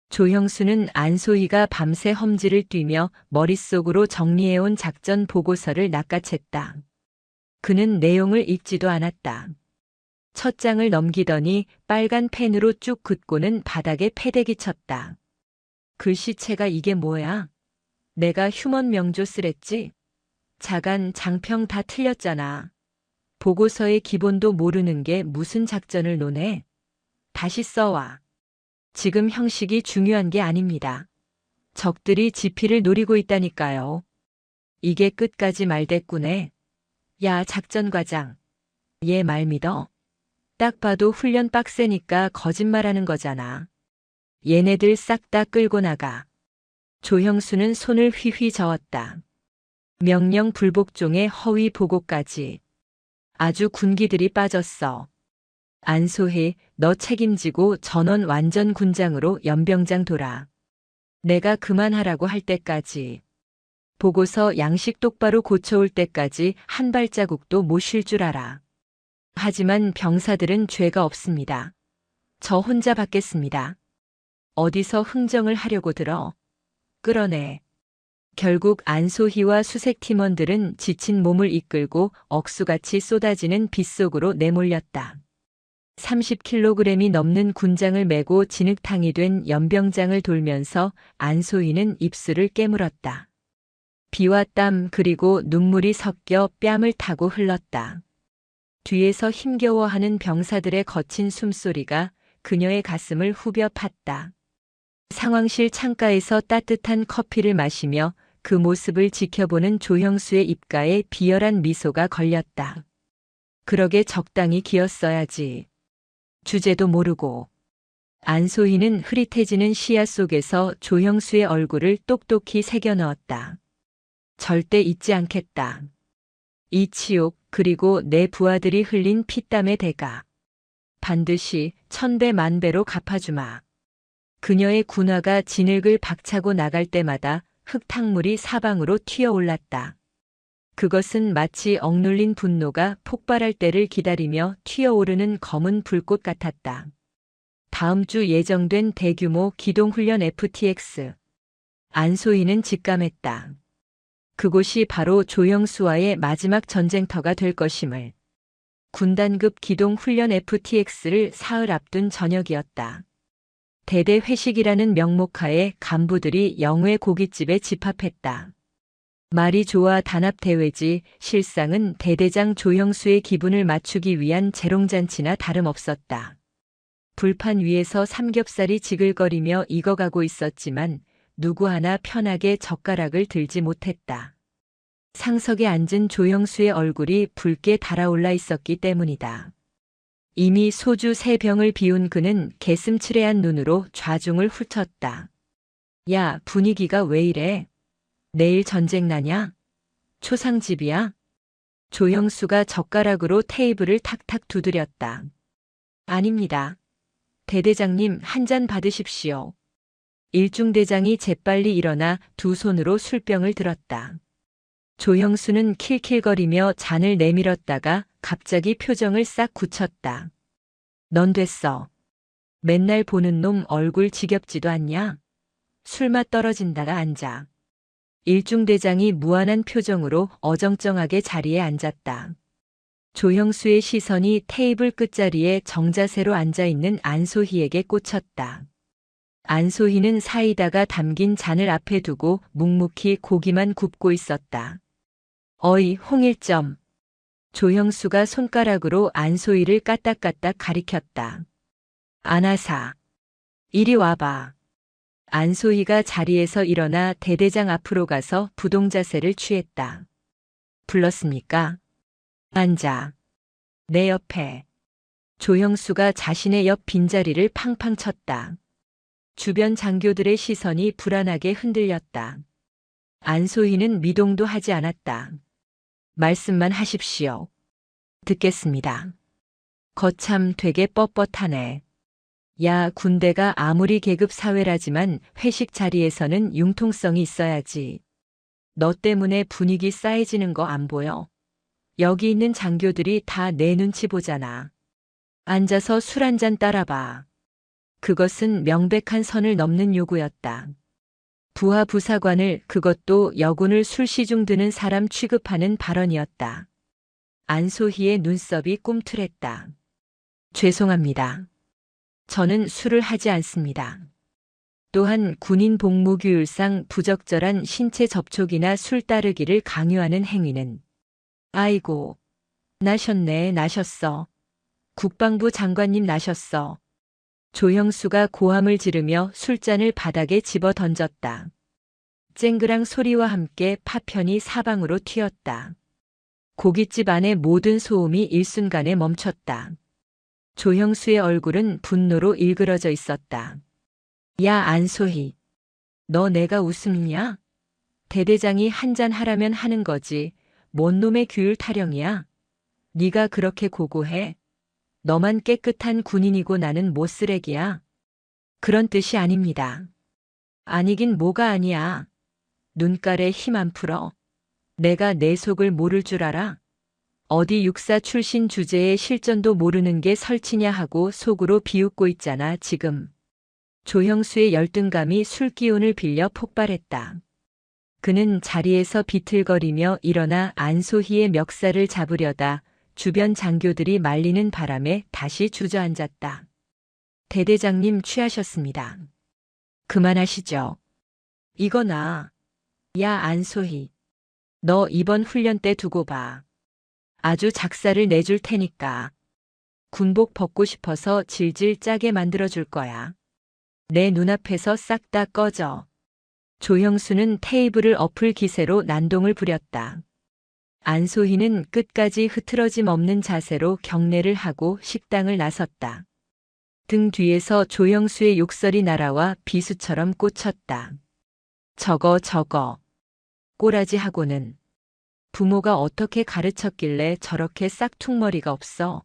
A: 조형수는 안소희가 밤새 험지를 뛰며 머릿속으로 정리해온 작전 보고서를 낚아챘다. 그는 내용을 읽지도 않았다. 첫 장을 넘기더니 빨간 펜으로 쭉 긋고는 바닥에 패대기 쳤다. 글씨체가 이게 뭐야? 내가 휴먼 명조 쓰랬지? 자간, 장평 다 틀렸잖아. 보고서의 기본도 모르는 게 무슨 작전을 논해? 다시 써와. 지금 형식이 중요한 게 아닙니다. 적들이 지피를 노리고 있다니까요. 이게 끝까지 말대꾸네. 야, 작전과장. 얘 말 믿어? 딱 봐도 훈련 빡세니까 거짓말하는 거잖아. 얘네들 싹 다 끌고 나가. 조형수는 손을 휘휘 저었다. 명령 불복종의 허위 보고까지. 아주 군기들이 빠졌어. 안소희, 너 책임지고 전원 완전 군장으로 연병장 돌아. 내가 그만하라고 할 때까지. 보고서 양식 똑바로 고쳐올 때까지 한 발자국도 못 쉴 줄 알아. 하지만 병사들은 죄가 없습니다. 저 혼자 받겠습니다. 어디서 흥정을 하려고 들어? 끌어내. 결국 안소희와 수색 팀원들은 지친 몸을 이끌고 억수같이 쏟아지는 빗속으로 내몰렸다. 30kg이 넘는 군장을 메고 진흙탕이 된 연병장을 돌면서 안소희는 입술을 깨물었다. 비와 땀 그리고 눈물이 섞여 뺨을 타고 흘렀다. 뒤에서 힘겨워하는 병사들의 거친 숨소리가 그녀의 가슴을 후벼 팠다. 상황실 창가에서 따뜻한 커피를 마시며 그 모습을 지켜보는 조형수의 입가에 비열한 미소가 걸렸다. 그러게 적당히 기었어야지. 주제도 모르고. 안소희는 흐릿해지는 시야 속에서 조형수의 얼굴을 똑똑히 새겨 넣었다. 절대 잊지 않겠다. 이 치욕 그리고 내 부하들이 흘린 피땀의 대가. 반드시 천배 만배로 갚아주마. 그녀의 군화가 진흙을 박차고 나갈 때마다 흙탕물이 사방으로 튀어올랐다. 그것은 마치 억눌린 분노가 폭발할 때를 기다리며 튀어오르는 검은 불꽃 같았다. 다음 주 예정된 대규모 기동훈련 FTX. 안소희는 직감했다. 그곳이 바로 조형수와의 마지막 전쟁터가 될 것임을. 군단급 기동훈련 FTX를 사흘 앞둔 저녁이었다. 대대 회식이라는 명목하에 간부들이 영회 고깃집에 집합했다. 말이 좋아 단합대회지 실상은 대대장 조형수의 기분을 맞추기 위한 재롱잔치나 다름없었다. 불판 위에서 삼겹살이 지글거리며 익어가고 있었지만 누구 하나 편하게 젓가락을 들지 못했다. 상석에 앉은 조형수의 얼굴이 붉게 달아올라 있었기 때문이다. 이미 소주 3병을 비운 그는 개슴츠레한 눈으로 좌중을 훑었다. 야, 분위기가 왜 이래? 내일 전쟁 나냐? 초상집이야? 조형수가 젓가락으로 테이블을 탁탁 두드렸다. 아닙니다. 대대장님 한 잔 받으십시오. 일중대장이 재빨리 일어나 두 손으로 술병을 들었다. 조형수는 킬킬거리며 잔을 내밀었다가 갑자기 표정을 싹 굳혔다. 넌 됐어. 맨날 보는 놈 얼굴 지겹지도 않냐? 술맛 떨어진다가 앉아. 일중대장이 무한한 표정으로 어정쩡하게 자리에 앉았다. 조형수의 시선이 테이블 끝자리에 정자세로 앉아있는 안소희에게 꽂혔다. 안소희는 사이다가 담긴 잔을 앞에 두고 묵묵히 고기만 굽고 있었다. 어이, 홍일점. 조형수가 손가락으로 안소희를 까딱까딱 가리켰다. 안하사. 이리 와봐. 안소희가 자리에서 일어나 대대장 앞으로 가서 부동자세를 취했다. 불렀습니까? 앉아. 내 옆에. 조형수가 자신의 옆 빈자리를 팡팡 쳤다. 주변 장교들의 시선이 불안하게 흔들렸다. 안소희는 미동도 하지 않았다. 말씀만 하십시오. 듣겠습니다. 거참 되게 뻣뻣하네. 야, 군대가 아무리 계급 사회라지만 회식 자리에서는 융통성이 있어야지. 너 때문에 분위기 싸해지는 거 안 보여? 여기 있는 장교들이 다 내 눈치 보잖아. 앉아서 술 한 잔 따라봐. 그것은 명백한 선을 넘는 요구였다. 부하 부사관을, 그것도 여군을 술시중 드는 사람 취급하는 발언이었다. 안소희의 눈썹이 꿈틀했다. 죄송합니다. 저는 술을 하지 않습니다. 또한 군인 복무규율상 부적절한 신체 접촉이나 술 따르기를 강요하는 행위는 아이고, 나셨네, 나셨어. 국방부 장관님 나셨어. 조형수가 고함을 지르며 술잔을 바닥에 집어 던졌다. 쨍그랑 소리와 함께 파편이 사방으로 튀었다. 고깃집 안의 모든 소음이 일순간에 멈췄다. 조형수의 얼굴은 분노로 일그러져 있었다. 야, 안소희. 너 내가 웃음냐? 대대장이 한잔 하라면 하는 거지. 뭔 놈의 규율 타령이야? 네가 그렇게 고고해? 너만 깨끗한 군인이고 나는 뭐 쓰레기야? 그런 뜻이 아닙니다. 아니긴 뭐가 아니야. 눈깔에 힘 안 풀어. 내가 내 속을 모를 줄 알아? 어디 육사 출신 주제에 실전도 모르는 게 설치냐 하고 속으로 비웃고 있잖아, 지금. 조형수의 열등감이 술기운을 빌려 폭발했다. 그는 자리에서 비틀거리며 일어나 안소희의 멱살을 잡으려다 주변 장교들이 말리는 바람에 다시 주저앉았다. 대대장님 취하셨습니다. 그만하시죠. 이거나. 야, 안소희. 너 이번 훈련 때 두고 봐. 아주 작사를 내줄 테니까. 군복 벗고 싶어서 질질 짜게 만들어줄 거야. 내 눈앞에서 싹 다 꺼져. 조형수는 테이블을 엎을 기세로 난동을 부렸다. 안소희는 끝까지 흐트러짐 없는 자세로 경례를 하고 식당을 나섰다. 등 뒤에서 조형수의 욕설이 날아와 비수처럼 꽂혔다. 저거. 꼬라지하고는. 부모가 어떻게 가르쳤길래 저렇게 싹퉁머리가 없어.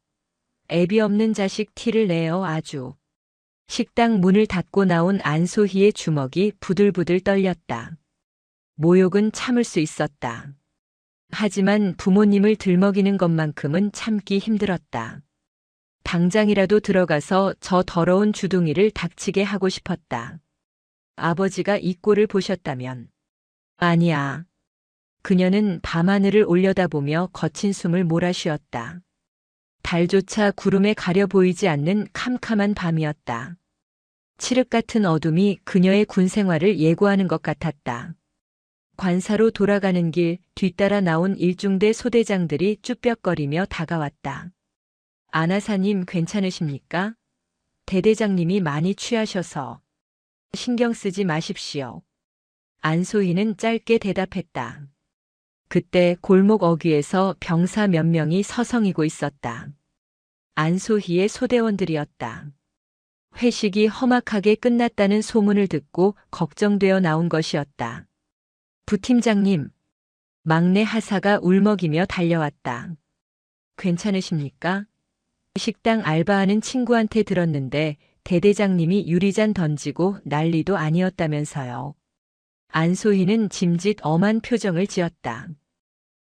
A: 애비 없는 자식 티를 내어 아주. 식당 문을 닫고 나온 안소희의 주먹이 부들부들 떨렸다. 모욕은 참을 수 있었다. 하지만 부모님을 들먹이는 것만큼은 참기 힘들었다. 당장이라도 들어가서 저 더러운 주둥이를 닥치게 하고 싶었다. 아버지가 이 꼴을 보셨다면. 아니야. 그녀는 밤하늘을 올려다보며 거친 숨을 몰아쉬었다. 달조차 구름에 가려 보이지 않는 캄캄한 밤이었다. 칠흑 같은 어둠이 그녀의 군 생활을 예고하는 것 같았다. 관사로 돌아가는 길 뒤따라 나온 일중대 소대장들이 쭈뼛거리며 다가왔다. 안하사님 괜찮으십니까? 대대장님이 많이 취하셔서. 신경 쓰지 마십시오. 안소희는 짧게 대답했다. 그때 골목 어귀에서 병사 몇 명이 서성이고 있었다. 안소희의 소대원들이었다. 회식이 험악하게 끝났다는 소문을 듣고 걱정되어 나온 것이었다. 부팀장님, 막내 하사가 울먹이며 달려왔다. 괜찮으십니까? 식당 알바하는 친구한테 들었는데 대대장님이 유리잔 던지고 난리도 아니었다면서요. 안소희는 짐짓 엄한 표정을 지었다.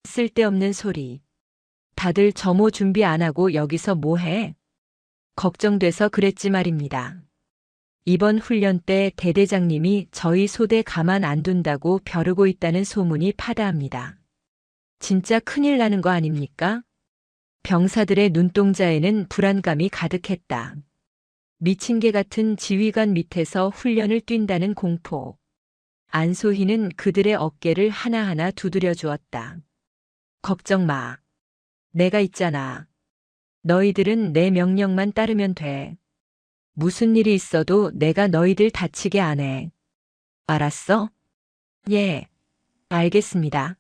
A: 쓸데없는 소리. 다들 점호 준비 안 하고 여기서 뭐해? 걱정돼서 그랬지 말입니다. 이번 훈련 때 대대장님이 저희 소대 가만 안 둔다고 벼르고 있다는 소문이 파다합니다. 진짜 큰일 나는 거 아닙니까? 병사들의 눈동자에는 불안감이 가득했다. 미친 개 같은 지휘관 밑에서 훈련을 뛴다는 공포. 안소희는 그들의 어깨를 하나하나 두드려 주었다. 걱정 마. 내가 있잖아. 너희들은 내 명령만 따르면 돼. 무슨 일이 있어도 내가 너희들 다치게 안 해. 알았어? 예. 알겠습니다.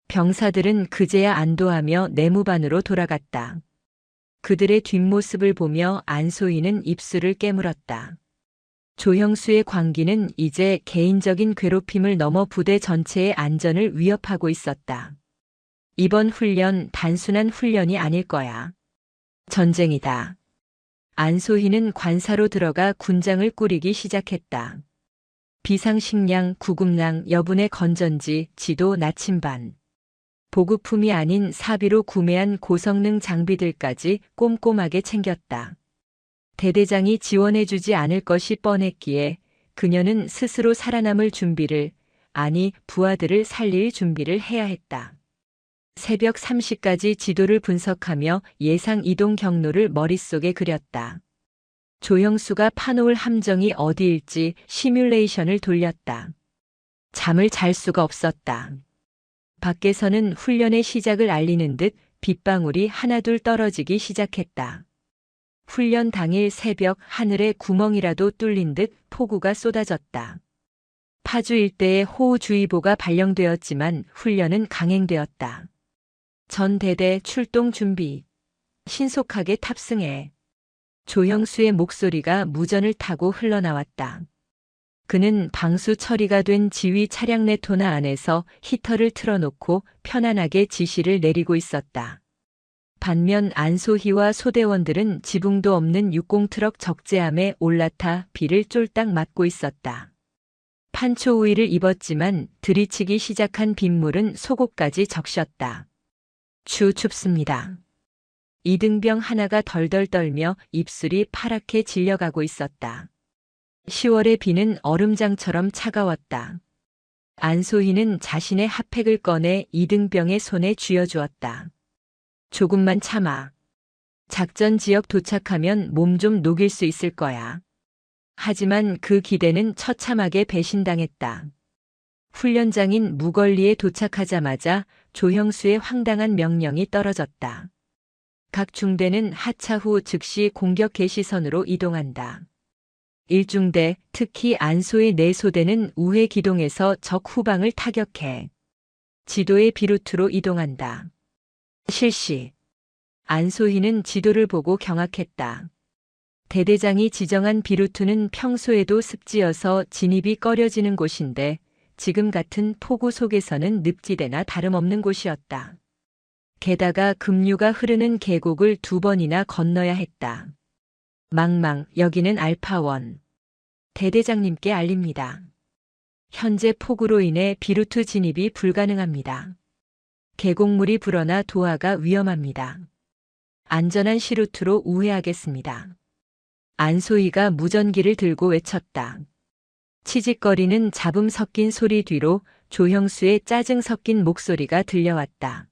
A: 병사들은 그제야 안도하며 내무반으로 돌아갔다. 그들의 뒷모습을 보며 안소희는 입술을 깨물었다. 조형수의 광기는 이제 개인적인 괴롭힘을 넘어 부대 전체의 안전을 위협하고 있었다. 이번 훈련 단순한 훈련이 아닐 거야. 전쟁이다. 안소희는 관사로 들어가 군장을 꾸리기 시작했다. 비상식량, 구급랑, 여분의 건전지, 지도, 나침반. 보급품이 아닌 사비로 구매한 고성능 장비들까지 꼼꼼하게 챙겼다. 대대장이 지원해주지 않을 것이 뻔했기에 그녀는 스스로 살아남을 준비를, 아니 부하들을 살릴 준비를 해야 했다. 새벽 3시까지 지도를 분석하며 예상 이동 경로를 머릿속에 그렸다. 조형수가 파놓을 함정이 어디일지 시뮬레이션을 돌렸다. 잠을 잘 수가 없었다. 밖에서는 훈련의 시작을 알리는 듯 빗방울이 하나둘 떨어지기 시작했다. 훈련 당일 새벽 하늘에 구멍이라도 뚫린 듯 폭우가 쏟아졌다. 파주 일대에 호우주의보가 발령되었지만 훈련은 강행되었다. 전 대대 출동 준비. 신속하게 탑승해. 조형수의 목소리가 무전을 타고 흘러나왔다. 그는 방수 처리가 된 지휘 차량 네토나 안에서 히터를 틀어놓고 편안하게 지시를 내리고 있었다. 반면 안소희와 소대원들은 지붕도 없는 60트럭 적재함에 올라타 비를 쫄딱 맞고 있었다. 판초 우위를 입었지만 들이치기 시작한 빗물은 속옷까지 적셨다. 춥습니다. 이등병 하나가 덜덜 떨며 입술이 파랗게 질려가고 있었다. 10월의 비는 얼음장처럼 차가웠다. 안소희는 자신의 핫팩을 꺼내 이등병의 손에 쥐어주었다. 조금만 참아. 작전 지역 도착하면 몸 좀 녹일 수 있을 거야. 하지만 그 기대는 처참하게 배신당했다. 훈련장인 무걸리에 도착하자마자 조형수의 황당한 명령이 떨어졌다. 각 중대는 하차 후 즉시 공격 개시선으로 이동한다. 1중대, 특히 안소의 4소대는 우회 기동해서 적 후방을 타격해. 지도의 비루트로 이동한다. 실시. 안소희는 지도를 보고 경악했다. 대대장이 지정한 비루트는 평소에도 습지여서 진입이 꺼려지는 곳인데 지금 같은 폭우 속에서는 늪지대나 다름없는 곳이었다. 게다가 급류가 흐르는 계곡을 2번이나 건너야 했다. 망망, 여기는 알파원. 대대장님께 알립니다. 현재 폭우로 인해 비루트 진입이 불가능합니다. 계곡물이 불어나 도하가 위험합니다. 안전한 시루트로 우회하겠습니다. 안소희가 무전기를 들고 외쳤다. 치직거리는 잡음 섞인 소리 뒤로 조형수의 짜증 섞인 목소리가 들려왔다.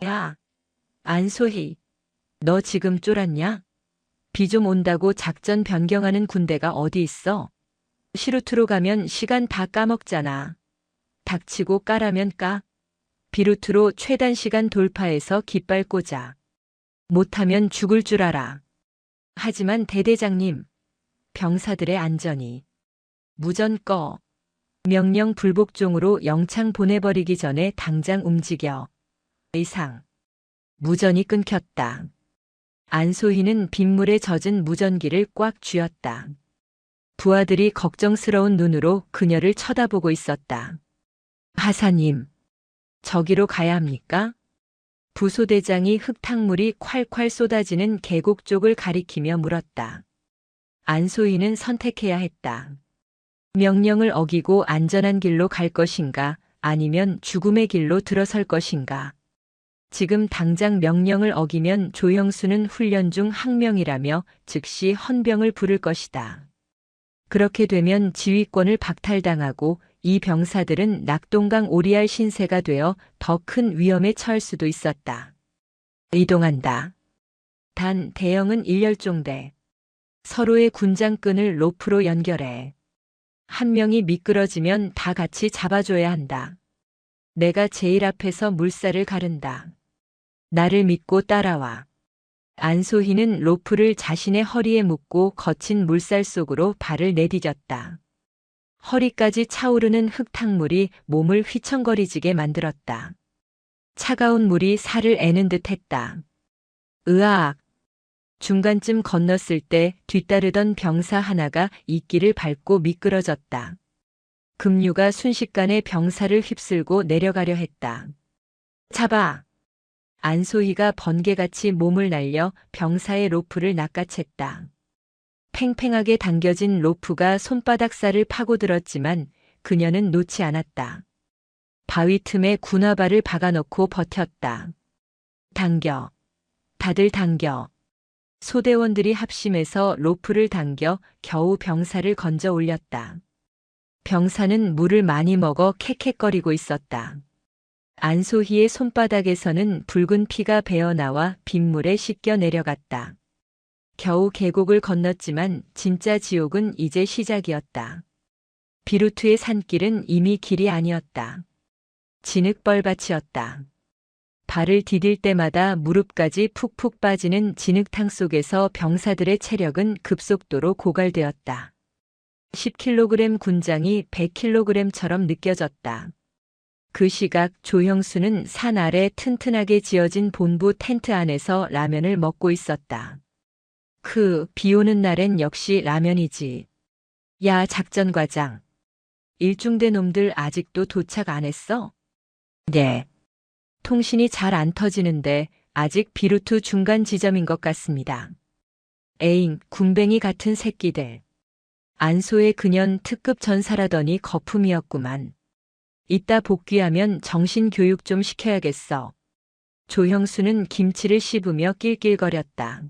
A: 야, 안소희, 너 지금 쫄았냐? 비 좀 온다고 작전 변경하는 군대가 어디 있어? 시루트로 가면 시간 다 까먹잖아. 닥치고 까라면 까. 비루트로 최단 시간 돌파해서 깃발 꽂아. 못하면 죽을 줄 알아. 하지만 대대장님, 병사들의 안전이. 무전 꺼. 명령 불복종으로 영창 보내버리기 전에 당장 움직여. 이상. 무전이 끊겼다. 안소희는 빗물에 젖은 무전기를 꽉 쥐었다. 부하들이 걱정스러운 눈으로 그녀를 쳐다보고 있었다. 하사님, 저기로 가야 합니까? 부소대장이 흙탕물이 콸콸 쏟아지는 계곡 쪽을 가리키며 물었다. 안소희는 선택해야 했다. 명령을 어기고 안전한 길로 갈 것인가, 아니면 죽음의 길로 들어설 것인가. 지금 당장 명령을 어기면 조형수는 훈련 중 항명이라며 즉시 헌병을 부를 것이다. 그렇게 되면 지휘권을 박탈당하고 이 병사들은 낙동강 오리알 신세가 되어 더 큰 위험에 처할 수도 있었다. 이동한다. 단 대형은 일렬종대. 서로의 군장끈을 로프로 연결해. 한 명이 미끄러지면 다 같이 잡아줘야 한다. 내가 제일 앞에서 물살을 가른다. 나를 믿고 따라와. 안소희는 로프를 자신의 허리에 묶고 거친 물살 속으로 발을 내디뎠다. 허리까지 차오르는 흙탕물이 몸을 휘청거리지게 만들었다. 차가운 물이 살을 애는 듯 했다. 으악! 중간쯤 건넜을 때 뒤따르던 병사 하나가 이끼를 밟고 미끄러졌다. 급류가 순식간에 병사를 휩쓸고 내려가려 했다. 잡아! 안소희가 번개같이 몸을 날려 병사의 로프를 낚아챘다. 팽팽하게 당겨진 로프가 손바닥 살을 파고들었지만 그녀는 놓지 않았다. 바위 틈에 군화발을 박아놓고 버텼다. 당겨. 다들 당겨. 소대원들이 합심해서 로프를 당겨 겨우 병사를 건져 올렸다. 병사는 물을 많이 먹어 캑캑거리고 있었다. 안소희의 손바닥에서는 붉은 피가 배어나와 빗물에 씻겨 내려갔다. 겨우 계곡을 건넜지만 진짜 지옥은 이제 시작이었다. 비루트의 산길은 이미 길이 아니었다. 진흙벌밭이었다. 발을 디딜 때마다 무릎까지 푹푹 빠지는 진흙탕 속에서 병사들의 체력은 급속도로 고갈되었다. 10kg 군장이 100kg처럼 느껴졌다. 그 시각 조형수는 산 아래 튼튼하게 지어진 본부 텐트 안에서 라면을 먹고 있었다. 비 오는 날엔 역시 라면이지. 야, 작전과장. 일중대 놈들 아직도 도착 안 했어? 네. 통신이 잘 안 터지는데 아직 비루트 중간 지점인 것 같습니다. 에잉, 군뱅이 같은 새끼들. 안소의 그년 특급 전사라더니 거품이었구만. 이따 복귀하면 정신교육 좀 시켜야겠어. 조형수는 김치를 씹으며 낄낄거렸다.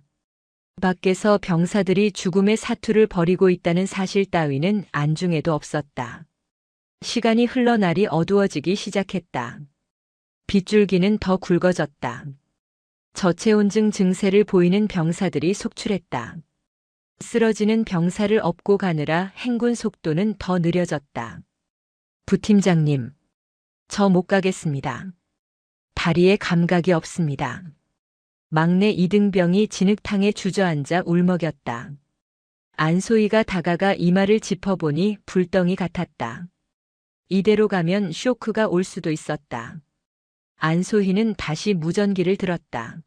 A: 밖에서 병사들이 죽음의 사투를 벌이고 있다는 사실 따위는 안중에도 없었다. 시간이 흘러 날이 어두워지기 시작했다. 빗줄기는 더 굵어졌다. 저체온증 증세를 보이는 병사들이 속출했다. 쓰러지는 병사를 업고 가느라 행군 속도는 더 느려졌다. 부팀장님, 저 못 가겠습니다. 다리에 감각이 없습니다. 막내 이등병이 진흙탕에 주저앉아 울먹였다. 안소희가 다가가 이마를 짚어보니 불덩이 같았다. 이대로 가면 쇼크가 올 수도 있었다. 안소희는 다시 무전기를 들었다.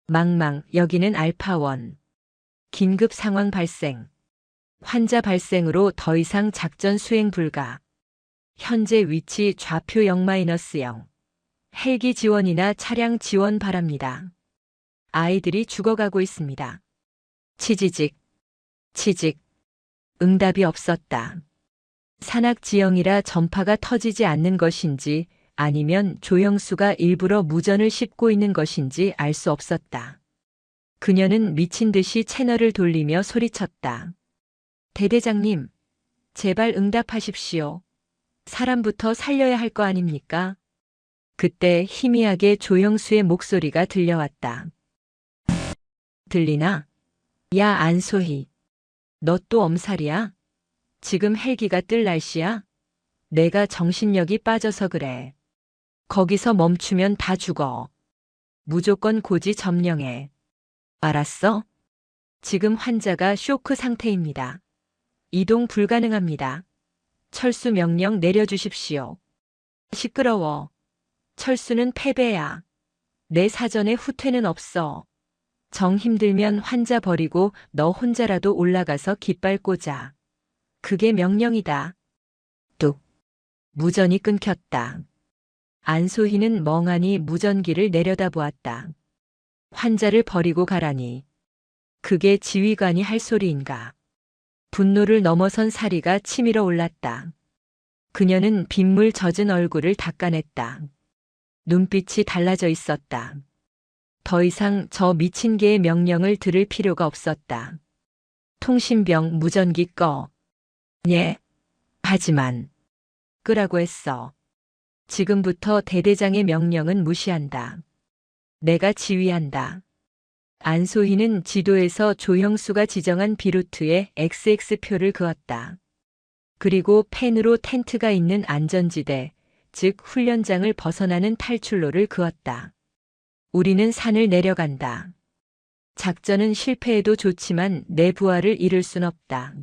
A: 망망, 여기는 알파원. 긴급 상황 발생. 환자 발생으로 더 이상 작전 수행 불가. 현재 위치 좌표 0-0. 헬기 지원이나 차량 지원 바랍니다. 아이들이 죽어가고 있습니다. 치지직. 치직. 응답이 없었다. 산악지형이라 전파가 터지지 않는 것인지 아니면 조형수가 일부러 무전을 씹고 있는 것인지 알 수 없었다. 그녀는 미친 듯이 채널을 돌리며 소리쳤다. 대대장님, 제발 응답하십시오. 사람부터 살려야 할 거 아닙니까? 그때 희미하게 조형수의 목소리가 들려왔다. 들리나? 야, 안소희. 너 또 엄살이야? 지금 헬기가 뜰 날씨야? 내가 정신력이 빠져서 그래. 거기서 멈추면 다 죽어. 무조건 고지 점령해. 알았어? 지금 환자가 쇼크 상태입니다. 이동 불가능합니다. 철수 명령 내려주십시오. 시끄러워. 철수는 패배야. 내 사전에 후퇴는 없어. 정 힘들면 환자 버리고 너 혼자라도 올라가서 깃발 꽂아. 그게 명령이다. 뚝. 무전이 끊겼다. 안소희는 멍하니 무전기를 내려다보았다. 환자를 버리고 가라니. 그게 지휘관이 할 소리인가. 분노를 넘어선 사리가 치밀어 올랐다. 그녀는 빗물 젖은 얼굴을 닦아냈다. 눈빛이 달라져 있었다. 더 이상 저 미친 개의 명령을 들을 필요가 없었다. 통신병 무전기 꺼. 예. 하지만 끄라고 했어. 지금부터 대대장의 명령은 무시한다. 내가 지휘한다. 안소희는 지도에서 조형수가 지정한 비루트에 XX표를 그었다. 그리고 펜으로 텐트가 있는 안전지대, 즉 훈련장을 벗어나는 탈출로를 그었다. 우리는 산을 내려간다. 작전은 실패해도 좋지만 내 부하를 잃을 순 없다.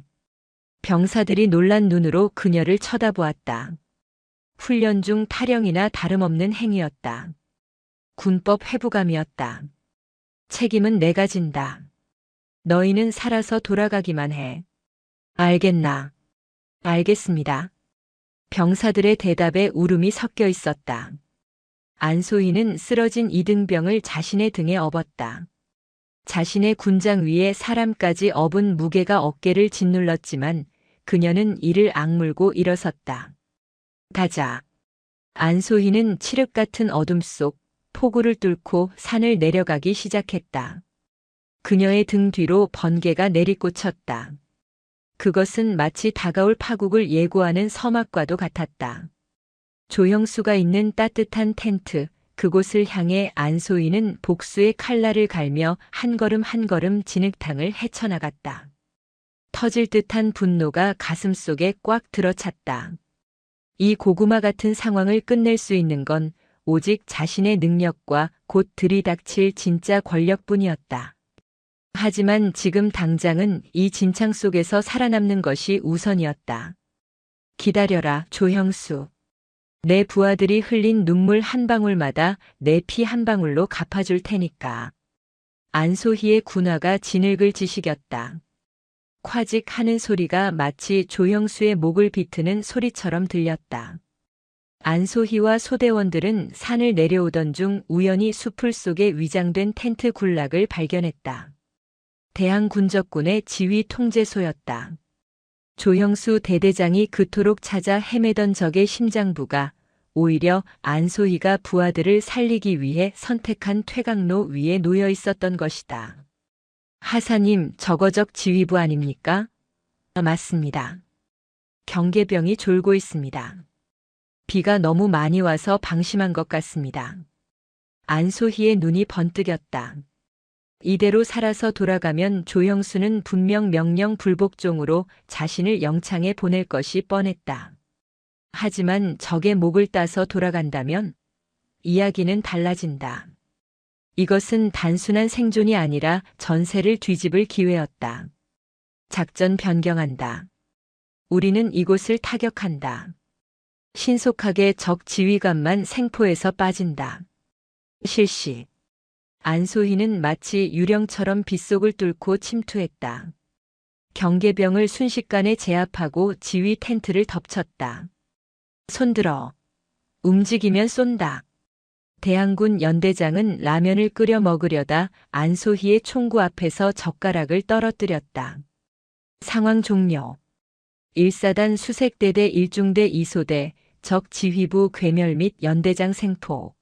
A: 병사들이 놀란 눈으로 그녀를 쳐다보았다. 훈련 중 탈영이나 다름없는 행위였다. 군법 회부감이었다. 책임은 내가 진다. 너희는 살아서 돌아가기만 해. 알겠나? 알겠습니다. 병사들의 대답에 울음이 섞여 있었다. 안소희는 쓰러진 이등병을 자신의 등에 업었다. 자신의 군장 위에 사람까지 업은 무게가 어깨를 짓눌렀지만 그녀는 이를 악물고 일어섰다. 가자. 안소희는 칠흑 같은 어둠 속 폭우를 뚫고 산을 내려가기 시작했다. 그녀의 등 뒤로 번개가 내리꽂혔다. 그것은 마치 다가올 파국을 예고하는 서막과도 같았다. 조형수가 있는 따뜻한 텐트, 그곳을 향해 안소희는 복수의 칼날을 갈며 한 걸음 한 걸음 진흙탕을 헤쳐나갔다. 터질 듯한 분노가 가슴속에 꽉 들어찼다. 이 고구마 같은 상황을 끝낼 수 있는 건 오직 자신의 능력과 곧 들이닥칠 진짜 권력뿐이었다. 하지만 지금 당장은 이 진창 속에서 살아남는 것이 우선이었다. 기다려라, 조형수. 내 부하들이 흘린 눈물 한 방울마다 내 피 한 방울로 갚아줄 테니까. 안소희의 군화가 진흙을 지시겼다. 콰직 하는 소리가 마치 조형수의 목을 비트는 소리처럼 들렸다. 안소희와 소대원들은 산을 내려오던 중 우연히 수풀 속에 위장된 텐트 군락을 발견했다. 대항군적군의 지휘 통제소였다. 조형수 대대장이 그토록 찾아 헤매던 적의 심장부가 오히려 안소희가 부하들을 살리기 위해 선택한 퇴각로 위에 놓여 있었던 것이다. 하사님, 저거적 지휘부 아닙니까? 맞습니다. 경계병이 졸고 있습니다. 비가 너무 많이 와서 방심한 것 같습니다. 안소희의 눈이 번뜩였다. 이대로 살아서 돌아가면 조형수는 분명 명령 불복종으로 자신을 영창에 보낼 것이 뻔했다. 하지만 적의 목을 따서 돌아간다면 이야기는 달라진다. 이것은 단순한 생존이 아니라 전세를 뒤집을 기회였다. 작전 변경한다. 우리는 이곳을 타격한다. 신속하게 적 지휘관만 생포해서 빠진다. 실시. 안소희는 마치 유령처럼 빗속을 뚫고 침투했다. 경계병을 순식간에 제압하고 지휘 텐트를 덮쳤다. 손들어. 움직이면 쏜다. 대항군 연대장은 라면을 끓여 먹으려다 안소희의 총구 앞에서 젓가락을 떨어뜨렸다. 상황 종료. 1사단 수색대대 1중대 2소대, 적 지휘부 괴멸 및 연대장 생포.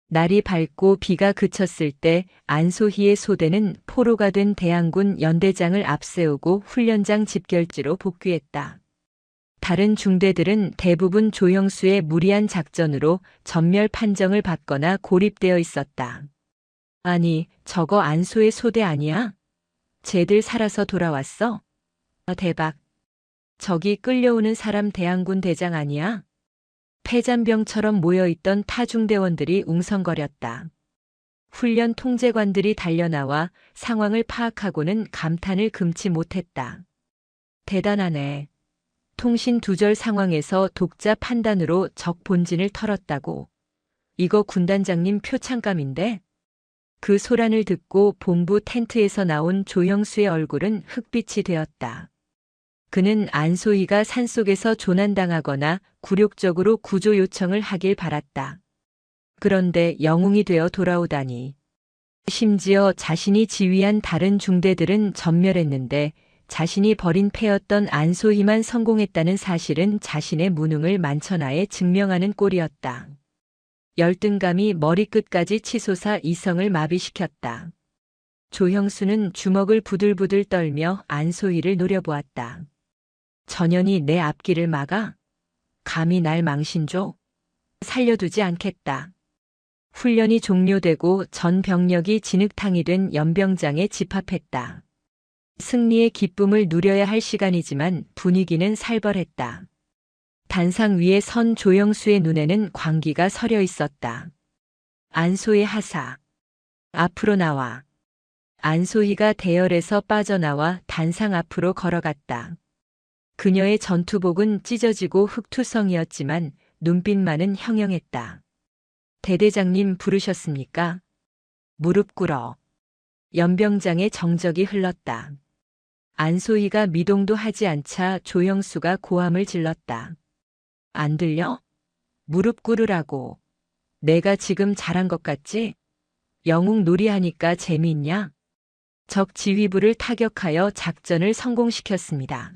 A: 날이 밝고 비가 그쳤을 때 안소희의 소대는 포로가 된 대항군 연대장을 앞세우고 훈련장 집결지로 복귀했다. 다른 중대들은 대부분 조형수의 무리한 작전으로 전멸 판정을 받거나 고립되어 있었다. 아니, 저거 안소의 소대 아니야? 쟤들 살아서 돌아왔어? 대박. 저기 끌려오는 사람 대항군 대장 아니야? 폐잔병처럼 모여있던 타중대원들이 웅성거렸다. 훈련 통제관들이 달려나와 상황을 파악하고는 감탄을 금치 못했다. 대단하네. 통신 두절 상황에서 독자 판단으로 적 본진을 털었다고. 이거 군단장님 표창감인데? 그 소란을 듣고 본부 텐트에서 나온 조형수의 얼굴은 흑빛이 되었다. 그는 안소희가 산속에서 조난당하거나 굴욕적으로 구조 요청을 하길 바랐다. 그런데 영웅이 되어 돌아오다니. 심지어 자신이 지휘한 다른 중대들은 전멸했는데 자신이 버린 패였던 안소희만 성공했다는 사실은 자신의 무능을 만천하에 증명하는 꼴이었다. 열등감이 머리끝까지 치솟아 이성을 마비시켰다. 조형수는 주먹을 부들부들 떨며 안소희를 노려보았다. 전현이 내 앞길을 막아? 감히 날 망신줘? 살려두지 않겠다. 훈련이 종료되고 전 병력이 진흙탕이 된 연병장에 집합했다. 승리의 기쁨을 누려야 할 시간이지만 분위기는 살벌했다. 단상 위에 선 조형수의 눈에는 광기가 서려 있었다. 안소의 하사. 앞으로 나와. 안소희가 대열에서 빠져나와 단상 앞으로 걸어갔다. 그녀의 전투복은 찢어지고 흙투성이었지만 눈빛만은 형형했다. 대대장님 부르셨습니까? 무릎 꿇어. 연병장의 정적이 흘렀다. 안소희가 미동도 하지 않자 조형수가 고함을 질렀다. 안 들려? 무릎 꿇으라고. 내가 지금 잘한 것 같지? 영웅 놀이하니까 재미있냐? 적 지휘부를 타격하여 작전을 성공시켰습니다.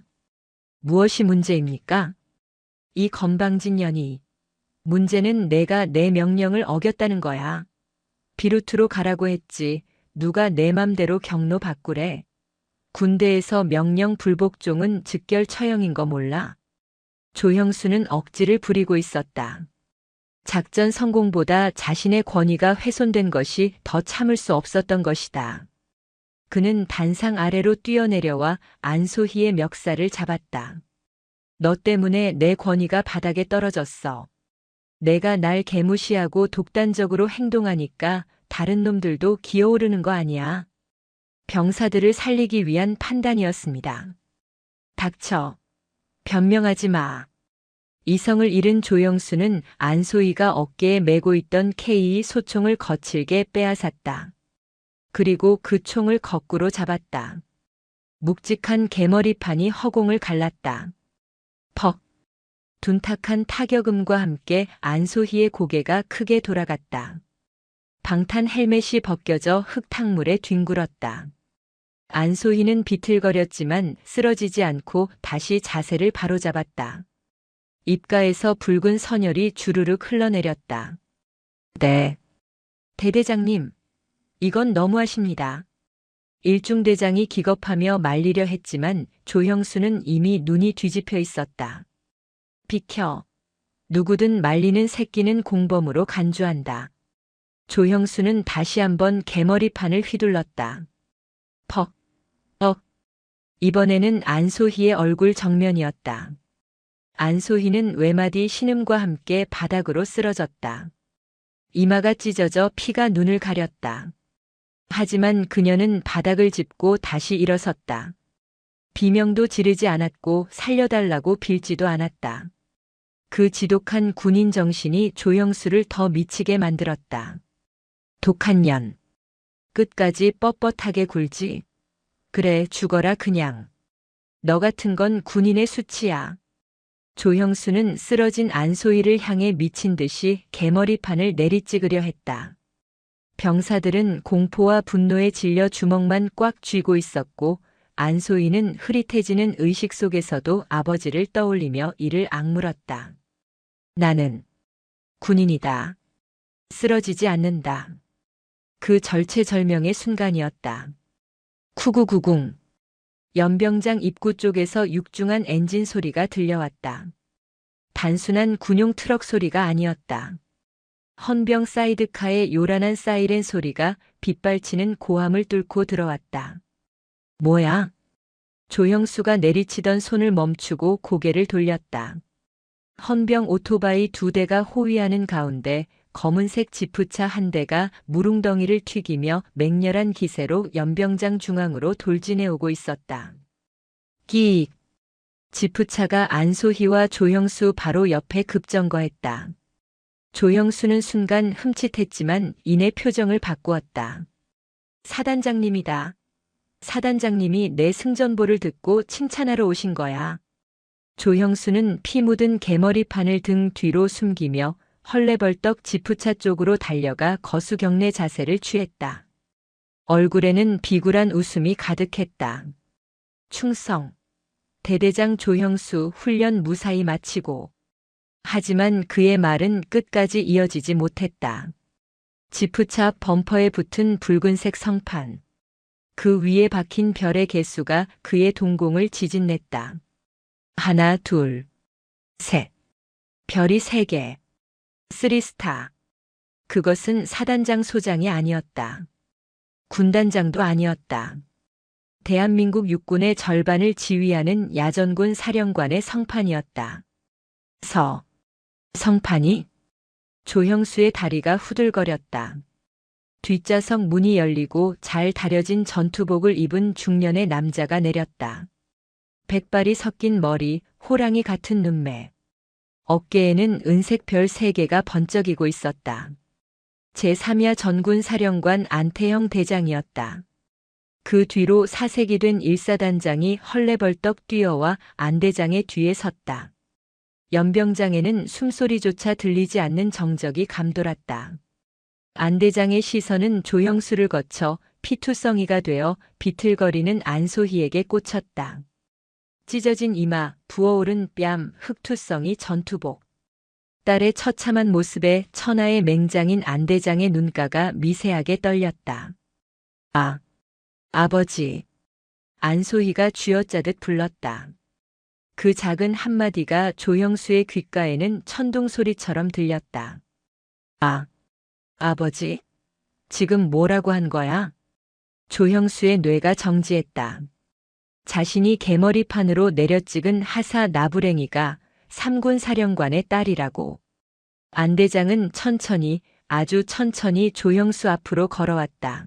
A: 무엇이 문제입니까? 이 건방진 년이. 문제는 내가 내 명령을 어겼다는 거야. 비루트로 가라고 했지. 누가 내 맘대로 경로 바꾸래. 군대에서 명령 불복종은 즉결 처형인 거 몰라. 조형수는 억지를 부리고 있었다. 작전 성공보다 자신의 권위가 훼손된 것이 더 참을 수 없었던 것이다. 그는 단상 아래로 뛰어내려와 안소희의 멱살을 잡았다. 너 때문에 내 권위가 바닥에 떨어졌어. 내가 날 개무시하고 독단적으로 행동하니까 다른 놈들도 기어오르는 거 아니야. 병사들을 살리기 위한 판단이었습니다. 닥쳐. 변명하지 마. 이성을 잃은 조영수는 안소희가 어깨에 메고 있던 K2 소총을 거칠게 빼앗았다. 그리고 그 총을 거꾸로 잡았다. 묵직한 개머리판이 허공을 갈랐다. 퍽. 둔탁한 타격음과 함께 안소희의 고개가 크게 돌아갔다. 방탄 헬멧이 벗겨져 흙탕물에 뒹굴었다. 안소희는 비틀거렸지만 쓰러지지 않고 다시 자세를 바로잡았다. 입가에서 붉은 선혈이 주르륵 흘러내렸다. 네. 대대장님, 이건 너무하십니다. 일중대장이 기겁하며 말리려 했지만 조형수는 이미 눈이 뒤집혀 있었다. 비켜. 누구든 말리는 새끼는 공범으로 간주한다. 조형수는 다시 한번 개머리판을 휘둘렀다. 퍽. 이번에는 안소희의 얼굴 정면이었다. 안소희는 외마디 신음과 함께 바닥으로 쓰러졌다. 이마가 찢어져 피가 눈을 가렸다. 하지만 그녀는 바닥을 짚고 다시 일어섰다. 비명도 지르지 않았고 살려달라고 빌지도 않았다. 그 지독한 군인 정신이 조형수를 더 미치게 만들었다. 독한 년. 끝까지 뻣뻣하게 굴지. 그래, 죽어라 그냥. 너 같은 건 군인의 수치야. 조형수는 쓰러진 안소희를 향해 미친 듯이 개머리판을 내리찍으려 했다. 병사들은 공포와 분노에 질려 주먹만 꽉 쥐고 있었고 안소희는 흐릿해지는 의식 속에서도 아버지를 떠올리며 이를 악물었다. 나는 군인이다. 쓰러지지 않는다. 그 절체절명의 순간이었다. 쿠구구궁. 연병장 입구 쪽에서 육중한 엔진 소리가 들려왔다. 단순한 군용 트럭 소리가 아니었다. 헌병 사이드카의 요란한 사이렌 소리가 빗발치는 고함을 뚫고 들어왔다. 뭐야? 조형수가 내리치던 손을 멈추고 고개를 돌렸다. 헌병 오토바이 2대가 호위하는 가운데 검은색 지프차 한 대가 무릉덩이를 튀기며 맹렬한 기세로 연병장 중앙으로 돌진해 오고 있었다. 끼익. 지프차가 안소희와 조형수 바로 옆에 급정거했다. 조형수는 순간 흠칫했지만 이내 표정을 바꾸었다. 사단장님이다. 사단장님이 내 승전보를 듣고 칭찬하러 오신 거야. 조형수는 피 묻은 개머리판을 등 뒤로 숨기며 헐레벌떡 지프차 쪽으로 달려가 거수경례 자세를 취했다. 얼굴에는 비굴한 웃음이 가득했다. 충성. 대대장 조형수 훈련 무사히 마치고. 하지만 그의 말은 끝까지 이어지지 못했다. 지프차 범퍼에 붙은 붉은색 성판. 그 위에 박힌 별의 개수가 그의 동공을 지진냈다. 하나, 둘, 셋. 별이 3개. 3스타. 그것은 사단장 소장이 아니었다. 군단장도 아니었다. 대한민국 육군의 절반을 지휘하는 야전군 사령관의 성판이었다. 성판이? 조형수의 다리가 후들거렸다. 뒷좌석 문이 열리고 잘 다려진 전투복을 입은 중년의 남자가 내렸다. 백발이 섞인 머리, 호랑이 같은 눈매. 어깨에는 은색 별 3개가 번쩍이고 있었다. 제3야 전군 사령관 안태형 대장이었다. 그 뒤로 사색이 된 1사단장이 헐레벌떡 뛰어와 안 대장의 뒤에 섰다. 연병장에는 숨소리조차 들리지 않는 정적이 감돌았다. 안 대장의 시선은 조형수를 거쳐 피투성이가 되어 비틀거리는 안소희에게 꽂혔다. 찢어진 이마, 부어오른 뺨, 흑투성이 전투복. 딸의 처참한 모습에 천하의 맹장인 안대장의 눈가가 미세하게 떨렸다. 아, 아버지. 안소희가 쥐어짜듯 불렀다. 그 작은 한마디가 조형수의 귓가에는 천둥소리처럼 들렸다. 아, 아버지? 지금 뭐라고 한 거야? 조형수의 뇌가 정지했다. 자신이 개머리판으로 내려찍은 하사 나부랭이가 삼군 사령관의 딸이라고. 안대장은 천천히, 아주 천천히 조형수 앞으로 걸어왔다.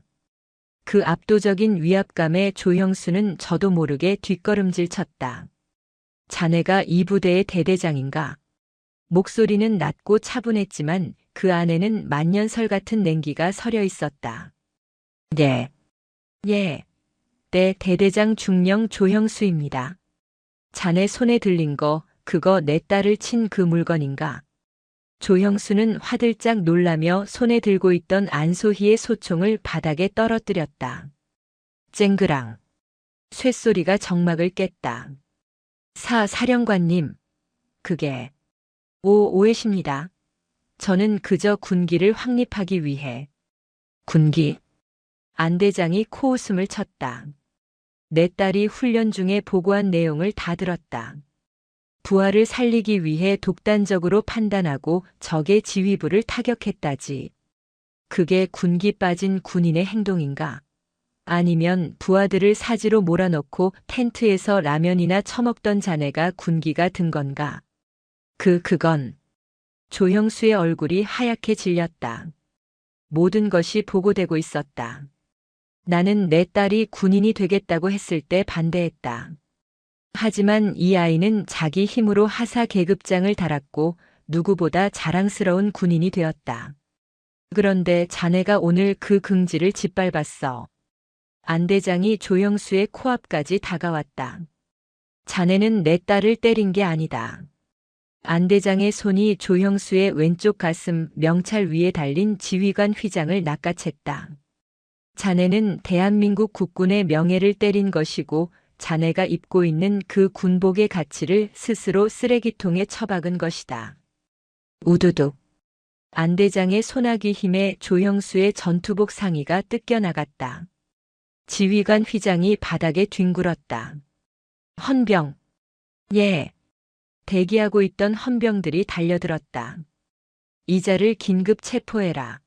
A: 그 압도적인 위압감에 조형수는 저도 모르게 뒷걸음질 쳤다. 자네가 이 부대의 대대장인가? 목소리는 낮고 차분했지만 그 안에는 만년설 같은 냉기가 서려 있었다. 예. 예. 내 대대장 중령 조형수입니다. 자네 손에 들린 거, 그거 내 딸을 친 그 물건인가? 조형수는 화들짝 놀라며 손에 들고 있던 안소희의 소총을 바닥에 떨어뜨렸다. 쨍그랑. 쇳소리가 정막을 깼다. 사령관님. 그게. 오해십니다. 저는 그저 군기를 확립하기 위해. 군기. 안대장이 코웃음을 쳤다. 내 딸이 훈련 중에 보고한 내용을 다 들었다. 부하를 살리기 위해 독단적으로 판단하고 적의 지휘부를 타격했다지. 그게 군기 빠진 군인의 행동인가? 아니면 부하들을 사지로 몰아넣고 텐트에서 라면이나 처먹던 자네가 군기가 든 건가? 그건. 조형수의 얼굴이 하얗게 질렸다. 모든 것이 보고되고 있었다. 나는 내 딸이 군인이 되겠다고 했을 때 반대했다. 하지만 이 아이는 자기 힘으로 하사 계급장을 달았고 누구보다 자랑스러운 군인이 되었다. 그런데 자네가 오늘 그 긍지를 짓밟았어. 안대장이 조형수의 코앞까지 다가왔다. 자네는 내 딸을 때린 게 아니다. 안대장의 손이 조형수의 왼쪽 가슴 명찰 위에 달린 지휘관 휘장을 낚아챘다. 자네는 대한민국 국군의 명예를 때린 것이고 자네가 입고 있는 그 군복의 가치를 스스로 쓰레기통에 처박은 것이다. 우두둑. 안대장의 소나기 힘에 조형수의 전투복 상의가 뜯겨나갔다. 지휘관 휘장이 바닥에 뒹굴었다. 헌병. 예. 대기하고 있던 헌병들이 달려들었다. 이자를 긴급 체포해라.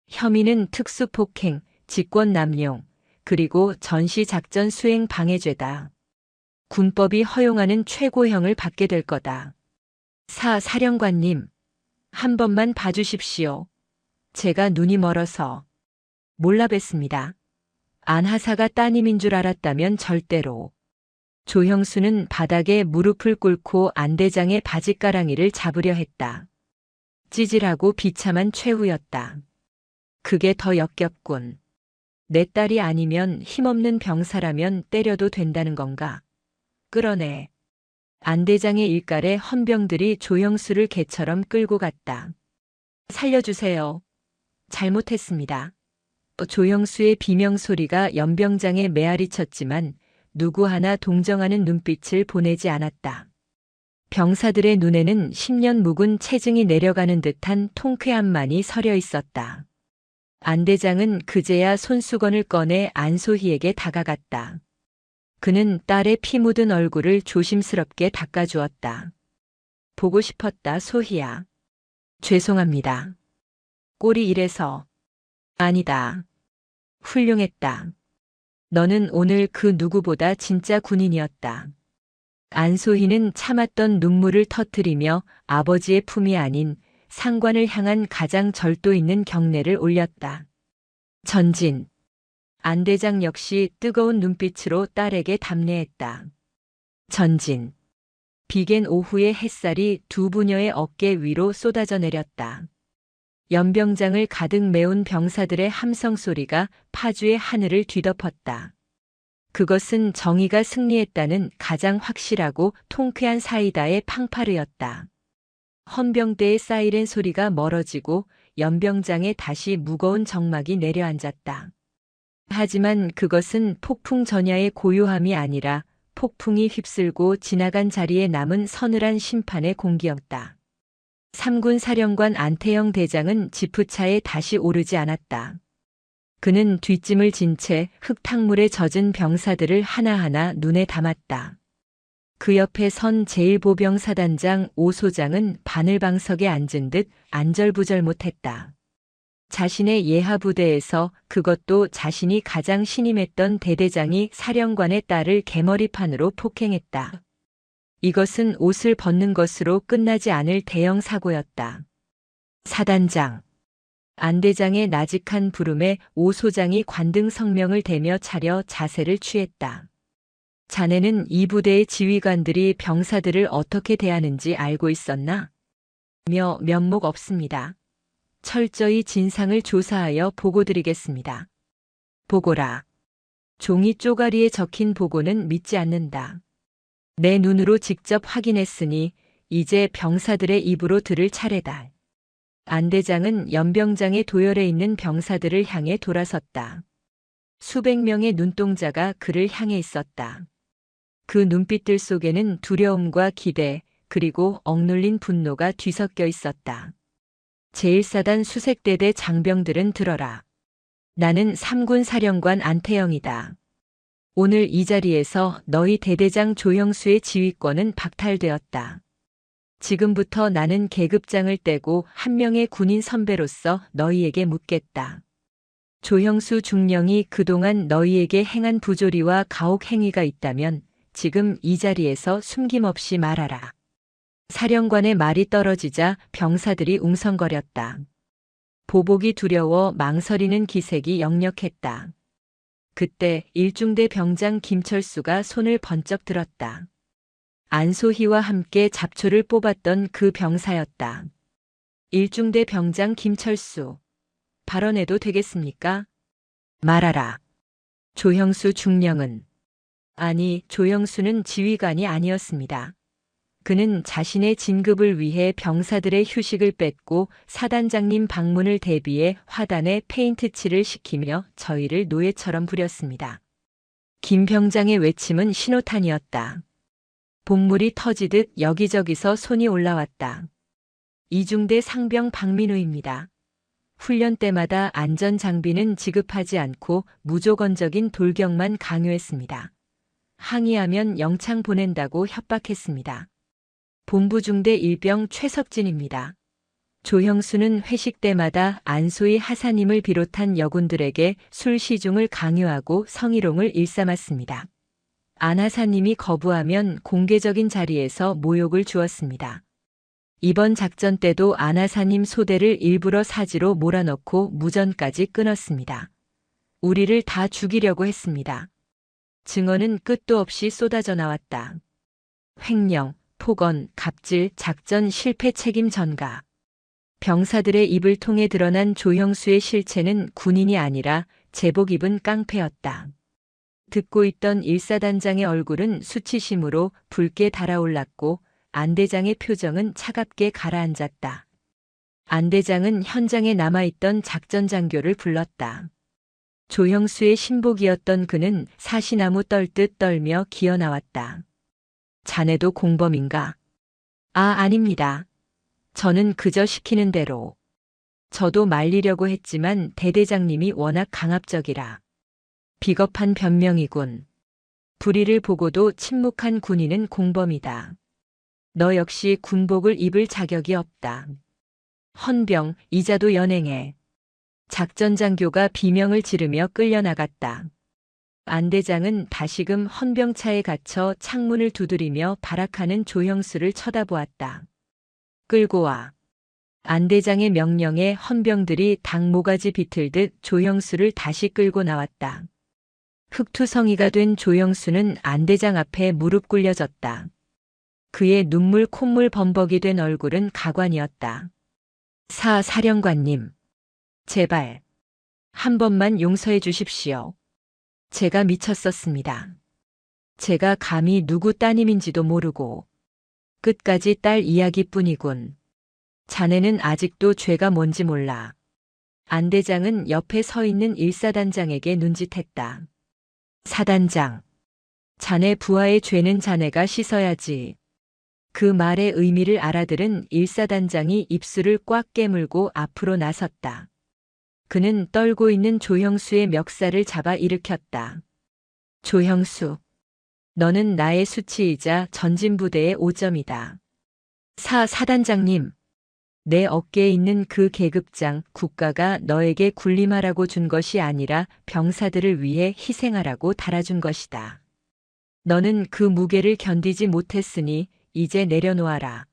A: 혐의는 특수폭행, 직권남용, 그리고 전시작전 수행 방해죄다. 군법이 허용하는 최고형을 받게 될 거다. 사령관님, 한 번만 봐주십시오. 제가 눈이 멀어서. 몰라 뵀습니다. 안하사가 따님인 줄 알았다면 절대로. 조형수는 바닥에 무릎을 꿇고 안대장의 바짓가랑이를 잡으려 했다. 찌질하고 비참한 최후였다. 그게 더 역겹군. 내 딸이 아니면 힘없는 병사라면 때려도 된다는 건가? 끌어내. 안대장의 일갈에 헌병들이 조형수를 개처럼 끌고 갔다. 살려주세요. 잘못했습니다. 조형수의 비명소리가 연병장에 메아리 쳤지만 누구 하나 동정하는 눈빛을 보내지 않았다. 병사들의 눈에는 10년 묵은 체증이 내려가는 듯한 통쾌함만이 서려 있었다. 안대장은 그제야 손수건을 꺼내 안소희에게 다가갔다. 그는 딸의 피 묻은 얼굴을 조심스럽게 닦아주었다. 보고 싶었다, 소희야. 죄송합니다. 꼴이 이래서. 아니다. 훌륭했다. 너는 오늘 그 누구보다 진짜 군인이었다. 안소희는 참았던 눈물을 터뜨리며 아버지의 품이 아닌 상관을 향한 가장 절도 있는 경례를 올렸다. 전진. 안대장 역시 뜨거운 눈빛으로 딸에게 답례했다. 전진. 비갠 오후의 햇살이 두 부녀의 어깨 위로 쏟아져 내렸다. 연병장을 가득 메운 병사들의 함성 소리가 파주의 하늘을 뒤덮었다. 그것은 정의가 승리했다는 가장 확실하고 통쾌한 사이다의 팡파르였다. 헌병대의 사이렌 소리가 멀어지고 연병장에 다시 무거운 정막이 내려앉았다. 하지만 그것은 폭풍 전야의 고요함이 아니라 폭풍이 휩쓸고 지나간 자리에 남은 서늘한 심판의 공기였다. 삼군 사령관 안태영 대장은 지프차에 다시 오르지 않았다. 그는 뒷짐을 진 채 흙탕물에 젖은 병사들을 하나하나 눈에 담았다. 그 옆에 선 제1보병사단장 오소장은 바늘방석에 앉은 듯 안절부절 못했다. 자신의 예하 부대에서, 그것도 자신이 가장 신임했던 대대장이 사령관의 딸을 개머리판으로 폭행했다. 이것은 옷을 벗는 것으로 끝나지 않을 대형 사고였다. 사단장. 안대장의 나직한 부름에 오 소장이 관등 성명을 대며 차려 자세를 취했다. 자네는 이 부대의 지휘관들이 병사들을 어떻게 대하는지 알고 있었나? 면목 없습니다. 철저히 진상을 조사하여 보고드리겠습니다. 보고라. 종이 쪼가리에 적힌 보고는 믿지 않는다. 내 눈으로 직접 확인했으니 이제 병사들의 입으로 들을 차례다. 안대장은 연병장의 도열에 있는 병사들을 향해 돌아섰다. 수백 명의 눈동자가 그를 향해 있었다. 그 눈빛들 속에는 두려움과 기대, 그리고 억눌린 분노가 뒤섞여 있었다. 제1사단 수색대대 장병들은 들어라. 나는 3군 사령관 안태영이다. 오늘 이 자리에서 너희 대대장 조형수의 지휘권은 박탈되었다. 지금부터 나는 계급장을 떼고 한 명의 군인 선배로서 너희에게 묻겠다. 조형수 중령이 그동안 너희에게 행한 부조리와 가혹 행위가 있다면 지금 이 자리에서 숨김없이 말하라. 사령관의 말이 떨어지자 병사들이 웅성거렸다. 보복이 두려워 망설이는 기색이 역력했다. 그때 일중대 병장 김철수가 손을 번쩍 들었다. 안소희와 함께 잡초를 뽑았던 그 병사였다. 일중대 병장 김철수. 발언해도 되겠습니까? 말하라. 조형수 중령은. 아니, 조형수는 지휘관이 아니었습니다. 그는 자신의 진급을 위해 병사들의 휴식을 뺏고 사단장님 방문을 대비해 화단에 페인트칠을 시키며 저희를 노예처럼 부렸습니다. 김 병장의 외침은 신호탄이었다. 본물이 터지듯 여기저기서 손이 올라왔다. 이중대 상병 박민우입니다. 훈련 때마다 안전장비는 지급하지 않고 무조건적인 돌격만 강요했습니다. 항의하면 영창 보낸다고 협박했습니다. 본부중대 일병 최석진입니다. 조형수는 회식 때마다 안소희 하사님을 비롯한 여군들에게 술 시중을 강요하고 성희롱을 일삼았습니다. 안 하사님이 거부하면 공개적인 자리에서 모욕을 주었습니다. 이번 작전 때도 안 하사님 소대를 일부러 사지로 몰아넣고 무전까지 끊었습니다. 우리를 다 죽이려고 했습니다. 증언은 끝도 없이 쏟아져 나왔다. 횡령, 폭언, 갑질, 작전 실패 책임 전가. 병사들의 입을 통해 드러난 조형수의 실체는 군인이 아니라 제복 입은 깡패였다. 듣고 있던 일사단장의 얼굴은 수치심으로 붉게 달아올랐고 안대장의 표정은 차갑게 가라앉았다. 안대장은 현장에 남아있던 작전장교를 불렀다. 조형수의 신복이었던 그는 사시나무 떨듯 떨며 기어나왔다. 자네도 공범인가? 아닙니다. 저는 그저 시키는 대로. 저도 말리려고 했지만 대대장님이 워낙 강압적이라. 비겁한 변명이군. 불의를 보고도 침묵한 군인은 공범이다. 너 역시 군복을 입을 자격이 없다. 헌병, 이자도 연행해. 작전장교가 비명을 지르며 끌려나갔다. 안대장은 다시금 헌병차에 갇혀 창문을 두드리며 발악하는 조형수를 쳐다보았다. 끌고 와. 안대장의 명령에 헌병들이 닭모가지 비틀듯 조형수를 다시 끌고 나왔다. 흑투성이가 된 조형수는 안대장 앞에 무릎 꿇려졌다. 그의 눈물 콧물 범벅이 된 얼굴은 가관이었다. 사령관님. 제발. 한 번만 용서해 주십시오. 제가 미쳤었습니다. 제가 감히 누구 따님인지도 모르고. 끝까지 딸 이야기뿐이군. 자네는 아직도 죄가 뭔지 몰라. 안대장은 옆에 서 있는 일사단장에게 눈짓했다. 사단장. 자네 부하의 죄는 자네가 씻어야지. 그 말의 의미를 알아들은 일사단장이 입술을 꽉 깨물고 앞으로 나섰다. 그는 떨고 있는 조형수의 멱살을 잡아 일으켰다. 조형수, 너는 나의 수치이자 전진부대의 오점이다. 사단장님, 내 어깨에 있는 그 계급장 국가가 너에게 군림하라고 준 것이 아니라 병사들을 위해 희생하라고 달아준 것이다. 너는 그 무게를 견디지 못했으니 이제 내려놓아라.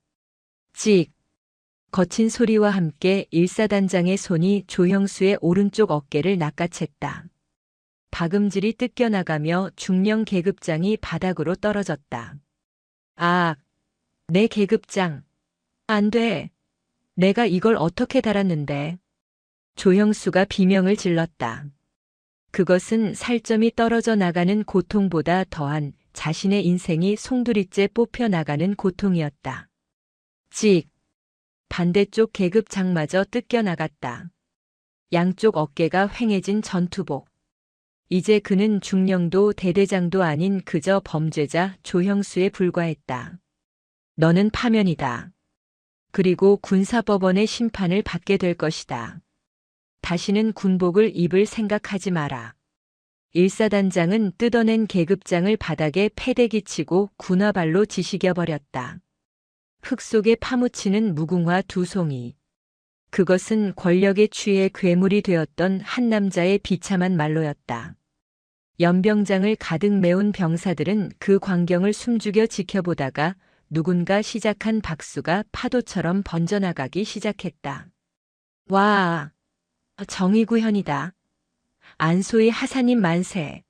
A: 찍! 거친 소리와 함께 일사단장의 손이 조형수의 오른쪽 어깨를 낚아챘다. 박음질이 뜯겨나가며 중령 계급장이 바닥으로 떨어졌다. 아, 내 계급장. 안 돼. 내가 이걸 어떻게 달았는데. 조형수가 비명을 질렀다. 그것은 살점이 떨어져 나가는 고통보다 더한 자신의 인생이 송두리째 뽑혀 나가는 고통이었다. 찍! 반대쪽 계급장마저 뜯겨나갔다. 양쪽 어깨가 휑해진 전투복. 이제 그는 중령도 대대장도 아닌 그저 범죄자 조형수에 불과했다. 너는 파면이다. 그리고 군사법원의 심판을 받게 될 것이다. 다시는 군복을 입을 생각하지 마라. 일사단장은 뜯어낸 계급장을 바닥에 패대기 치고 군화발로 지시겨버렸다. 흙 속에 파묻히는 무궁화 두 송이. 그것은 권력에 취해 괴물이 되었던 한 남자의 비참한 말로였다. 연병장을 가득 메운 병사들은 그 광경을 숨죽여 지켜보다가 누군가 시작한 박수가 파도처럼 번져나가기 시작했다. 와, 정의구현이다. 안소희 하사님 만세.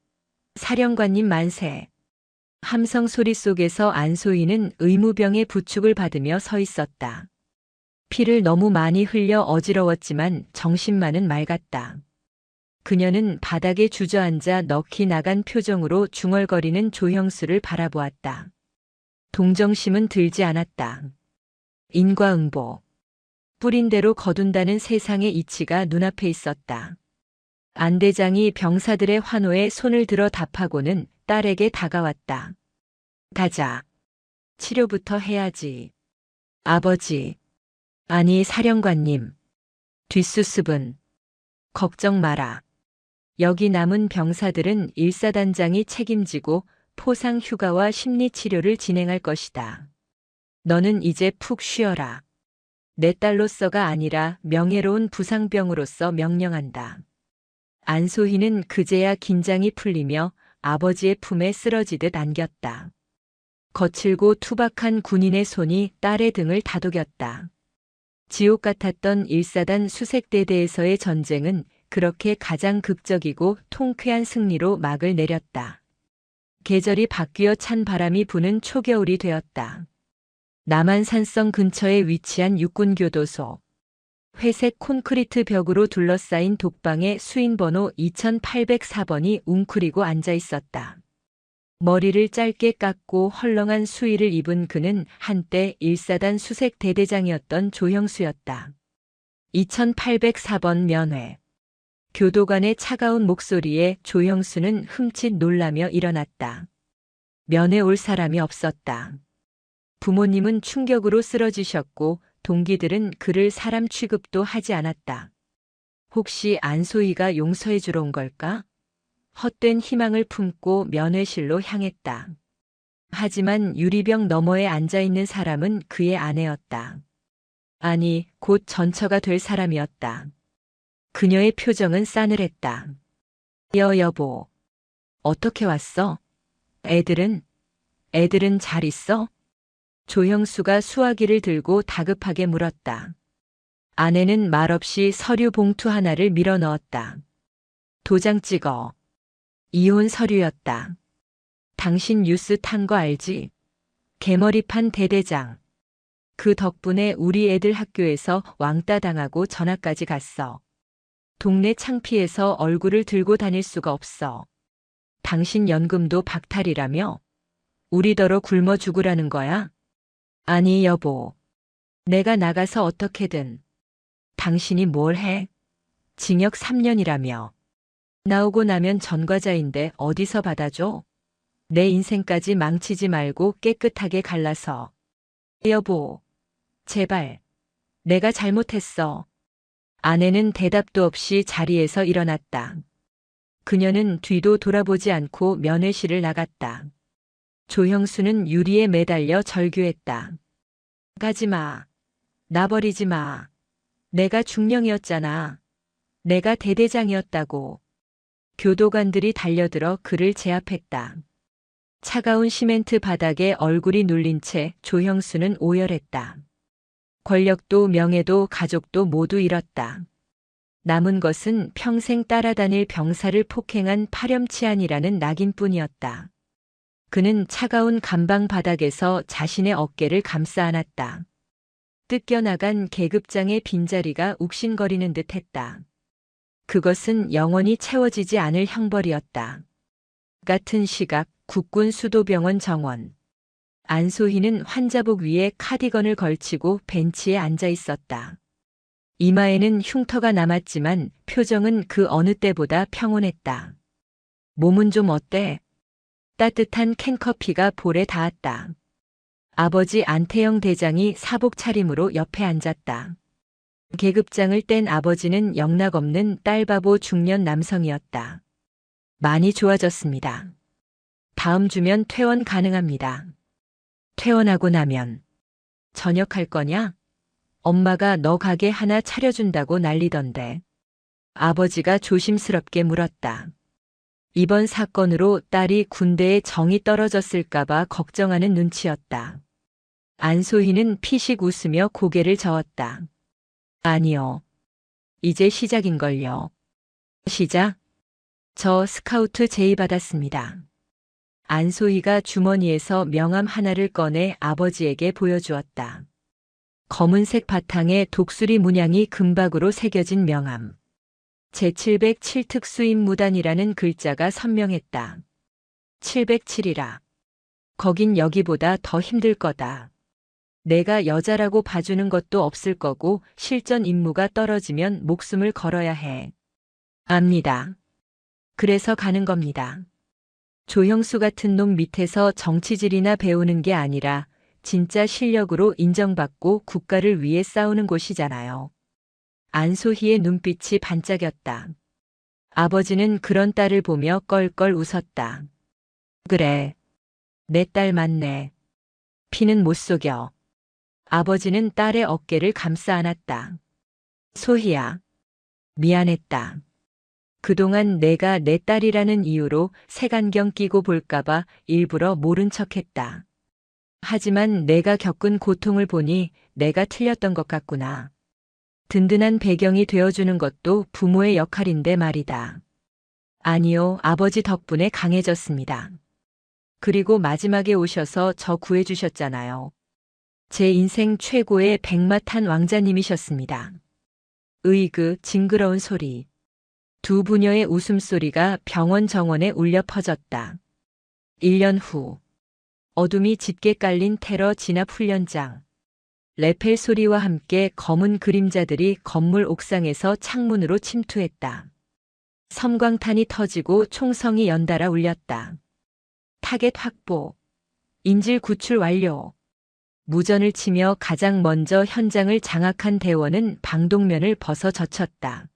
A: 사령관님 만세. 함성 소리 속에서 안소희는 의무병의 부축을 받으며 서 있었다. 피를 너무 많이 흘려 어지러웠지만 정신만은 맑았다. 그녀는 바닥에 주저앉아 넋이 나간 표정으로 중얼거리는 조형수를 바라보았다. 동정심은 들지 않았다. 인과응보. 뿌린 대로 거둔다는 세상의 이치가 눈앞에 있었다. 안대장이 병사들의 환호에 손을 들어 답하고는 딸에게 다가왔다. 가자. 치료부터 해야지. 아버지. 아니 사령관님. 뒷수습은. 걱정 마라. 여기 남은 병사들은 일사단장이 책임지고 포상 휴가와 심리치료를 진행할 것이다. 너는 이제 푹 쉬어라. 내 딸로서가 아니라 명예로운 부상병으로서 명령한다. 안소희는 그제야 긴장이 풀리며 아버지의 품에 쓰러지듯 안겼다. 거칠고 투박한 군인의 손이 딸의 등을 다독였다. 지옥 같았던 일사단 수색대대에서의 전쟁은 그렇게 가장 극적이고 통쾌한 승리로 막을 내렸다. 계절이 바뀌어 찬 바람이 부는 초겨울이 되었다. 남한산성 근처에 위치한 육군교도소. 회색 콘크리트 벽으로 둘러싸인 독방에 수인번호 2804번이 웅크리고 앉아 있었다. 머리를 짧게 깎고 헐렁한 수의를 입은 그는 한때 일사단 수색대대장이었던 조형수였다. 2804번 면회. 교도관의 차가운 목소리에 조형수는 흠칫 놀라며 일어났다. 면회 올 사람이 없었다. 부모님은 충격으로 쓰러지셨고 동기들은 그를 사람 취급도 하지 않았다. 혹시 안소희가 용서해 주러 온 걸까? 헛된 희망을 품고 면회실로 향했다. 하지만 유리병 너머에 앉아있는 사람은 그의 아내였다. 아니, 곧 전처가 될 사람이었다. 그녀의 표정은 싸늘했다. 여보. 어떻게 왔어? 애들은 잘 있어? 조형수가 수화기를 들고 다급하게 물었다. 아내는 말없이 서류 봉투 하나를 밀어 넣었다. 도장 찍어. 이혼 서류였다. 당신 뉴스 탄 거 알지? 개머리판 대대장. 그 덕분에 우리 애들 학교에서 왕따 당하고 전학까지 갔어. 동네 창피해서 얼굴을 들고 다닐 수가 없어. 당신 연금도 박탈이라며? 우리더러 굶어 죽으라는 거야? 아니 여보. 내가 나가서 어떻게든. 당신이 뭘 해? 징역 3년이라며. 나오고 나면 전과자인데 어디서 받아줘? 내 인생까지 망치지 말고 깨끗하게 갈라서. 여보, 제발. 내가 잘못했어. 아내는 대답도 없이 자리에서 일어났다. 그녀는 뒤도 돌아보지 않고 면회실을 나갔다. 조형수는 유리에 매달려 절규했다. 가지 마. 나 버리지 마. 내가 중령이었잖아. 내가 대대장이었다고. 교도관들이 달려들어 그를 제압했다. 차가운 시멘트 바닥에 얼굴이 눌린 채 조형수는 오열했다. 권력도 명예도 가족도 모두 잃었다. 남은 것은 평생 따라다닐 병사를 폭행한 파렴치한이라는 낙인뿐이었다. 그는 차가운 감방 바닥에서 자신의 어깨를 감싸 안았다. 뜯겨나간 계급장의 빈자리가 욱신거리는 듯했다. 그것은 영원히 채워지지 않을 형벌이었다. 같은 시각 국군 수도병원 정원. 안소희는 환자복 위에 카디건을 걸치고 벤치에 앉아 있었다. 이마에는 흉터가 남았지만 표정은 그 어느 때보다 평온했다. 몸은 좀 어때? 따뜻한 캔커피가 볼에 닿았다. 아버지 안태영 대장이 사복 차림으로 옆에 앉았다. 계급장을 뗀 아버지는 영락없는 딸바보 중년 남성이었다. 많이 좋아졌습니다. 다음 주면 퇴원 가능합니다. 퇴원하고 나면 전역할 거냐? 엄마가 너 가게 하나 차려준다고 난리던데. 아버지가 조심스럽게 물었다. 이번 사건으로 딸이 군대에 정이 떨어졌을까봐 걱정하는 눈치였다. 안소희는 피식 웃으며 고개를 저었다. 아니요. 이제 시작인걸요. 시작? 저 스카우트 제의 받았습니다. 안소희가 주머니에서 명함 하나를 꺼내 아버지에게 보여주었다. 검은색 바탕에 독수리 문양이 금박으로 새겨진 명함. 제707 특수임무단이라는 글자가 선명했다. 707이라. 거긴 여기보다 더 힘들 거다. 내가 여자라고 봐주는 것도 없을 거고 실전 임무가 떨어지면 목숨을 걸어야 해. 압니다. 그래서 가는 겁니다. 조형수 같은 놈 밑에서 정치질이나 배우는 게 아니라 진짜 실력으로 인정받고 국가를 위해 싸우는 곳이잖아요. 안소희의 눈빛이 반짝였다. 아버지는 그런 딸을 보며 껄껄 웃었다. 그래. 내 딸 맞네. 피는 못 속여. 아버지는 딸의 어깨를 감싸 안았다. 소희야. 미안했다. 그동안 내가 내 딸이라는 이유로 색안경 끼고 볼까봐 일부러 모른 척했다. 하지만 내가 겪은 고통을 보니 내가 틀렸던 것 같구나. 든든한 배경이 되어주는 것도 부모의 역할인데 말이다. 아니요, 아버지 덕분에 강해졌습니다. 그리고 마지막에 오셔서 저 구해주셨잖아요. 제 인생 최고의 백마탄 왕자님이셨습니다. 으이그 징그러운 소리. 두 부녀의 웃음소리가 병원 정원에 울려 퍼졌다. 1년 후. 어둠이 짙게 깔린 테러 진압 훈련장. 레펠 소리와 함께 검은 그림자들이 건물 옥상에서 창문으로 침투했다. 섬광탄이 터지고 총성이 연달아 울렸다. 타겟 확보. 인질 구출 완료. 무전을 치며 가장 먼저 현장을 장악한 대원은 방독면을 벗어 젖혔다.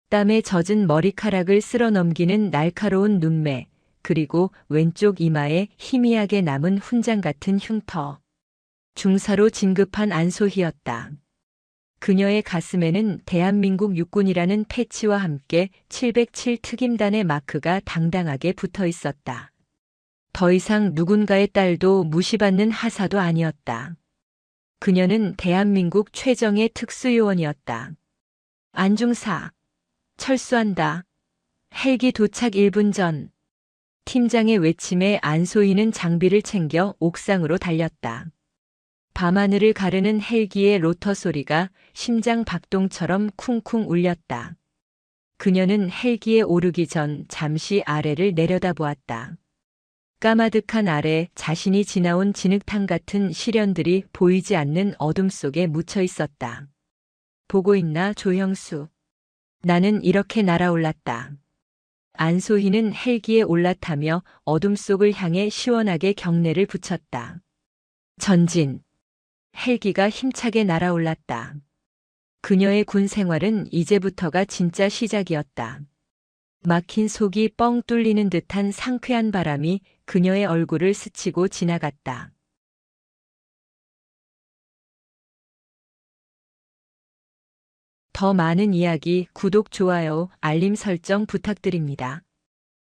A: 땀에 젖은 머리카락을 쓸어 넘기는 날카로운 눈매, 그리고 왼쪽 이마에 희미하게 남은 훈장 같은 흉터. 중사로 진급한 안소희였다. 그녀의 가슴에는 대한민국 육군이라는 패치와 함께 707 특임단의 마크가 당당하게 붙어 있었다. 더 이상 누군가의 딸도 무시받는 하사도 아니었다. 그녀는 대한민국 최정예 특수요원이었다. 안중사. 철수한다. 헬기 도착 1분 전. 팀장의 외침에 안소희는 장비를 챙겨 옥상으로 달렸다. 밤하늘을 가르는 헬기의 로터 소리가 심장 박동처럼 쿵쿵 울렸다. 그녀는 헬기에 오르기 전 잠시 아래를 내려다보았다. 까마득한 아래 자신이 지나온 진흙탕 같은 시련들이 보이지 않는 어둠 속에 묻혀 있었다. 보고 있나, 조형수? 나는 이렇게 날아올랐다. 안소희는 헬기에 올라타며 어둠 속을 향해 시원하게 경례를 붙였다. 전진. 헬기가 힘차게 날아올랐다. 그녀의 군 생활은 이제부터가 진짜 시작이었다. 막힌 속이 뻥 뚫리는 듯한 상쾌한 바람이 그녀의 얼굴을 스치고 지나갔다. 더 많은 이야기, 구독, 좋아요, 알림 설정 부탁드립니다.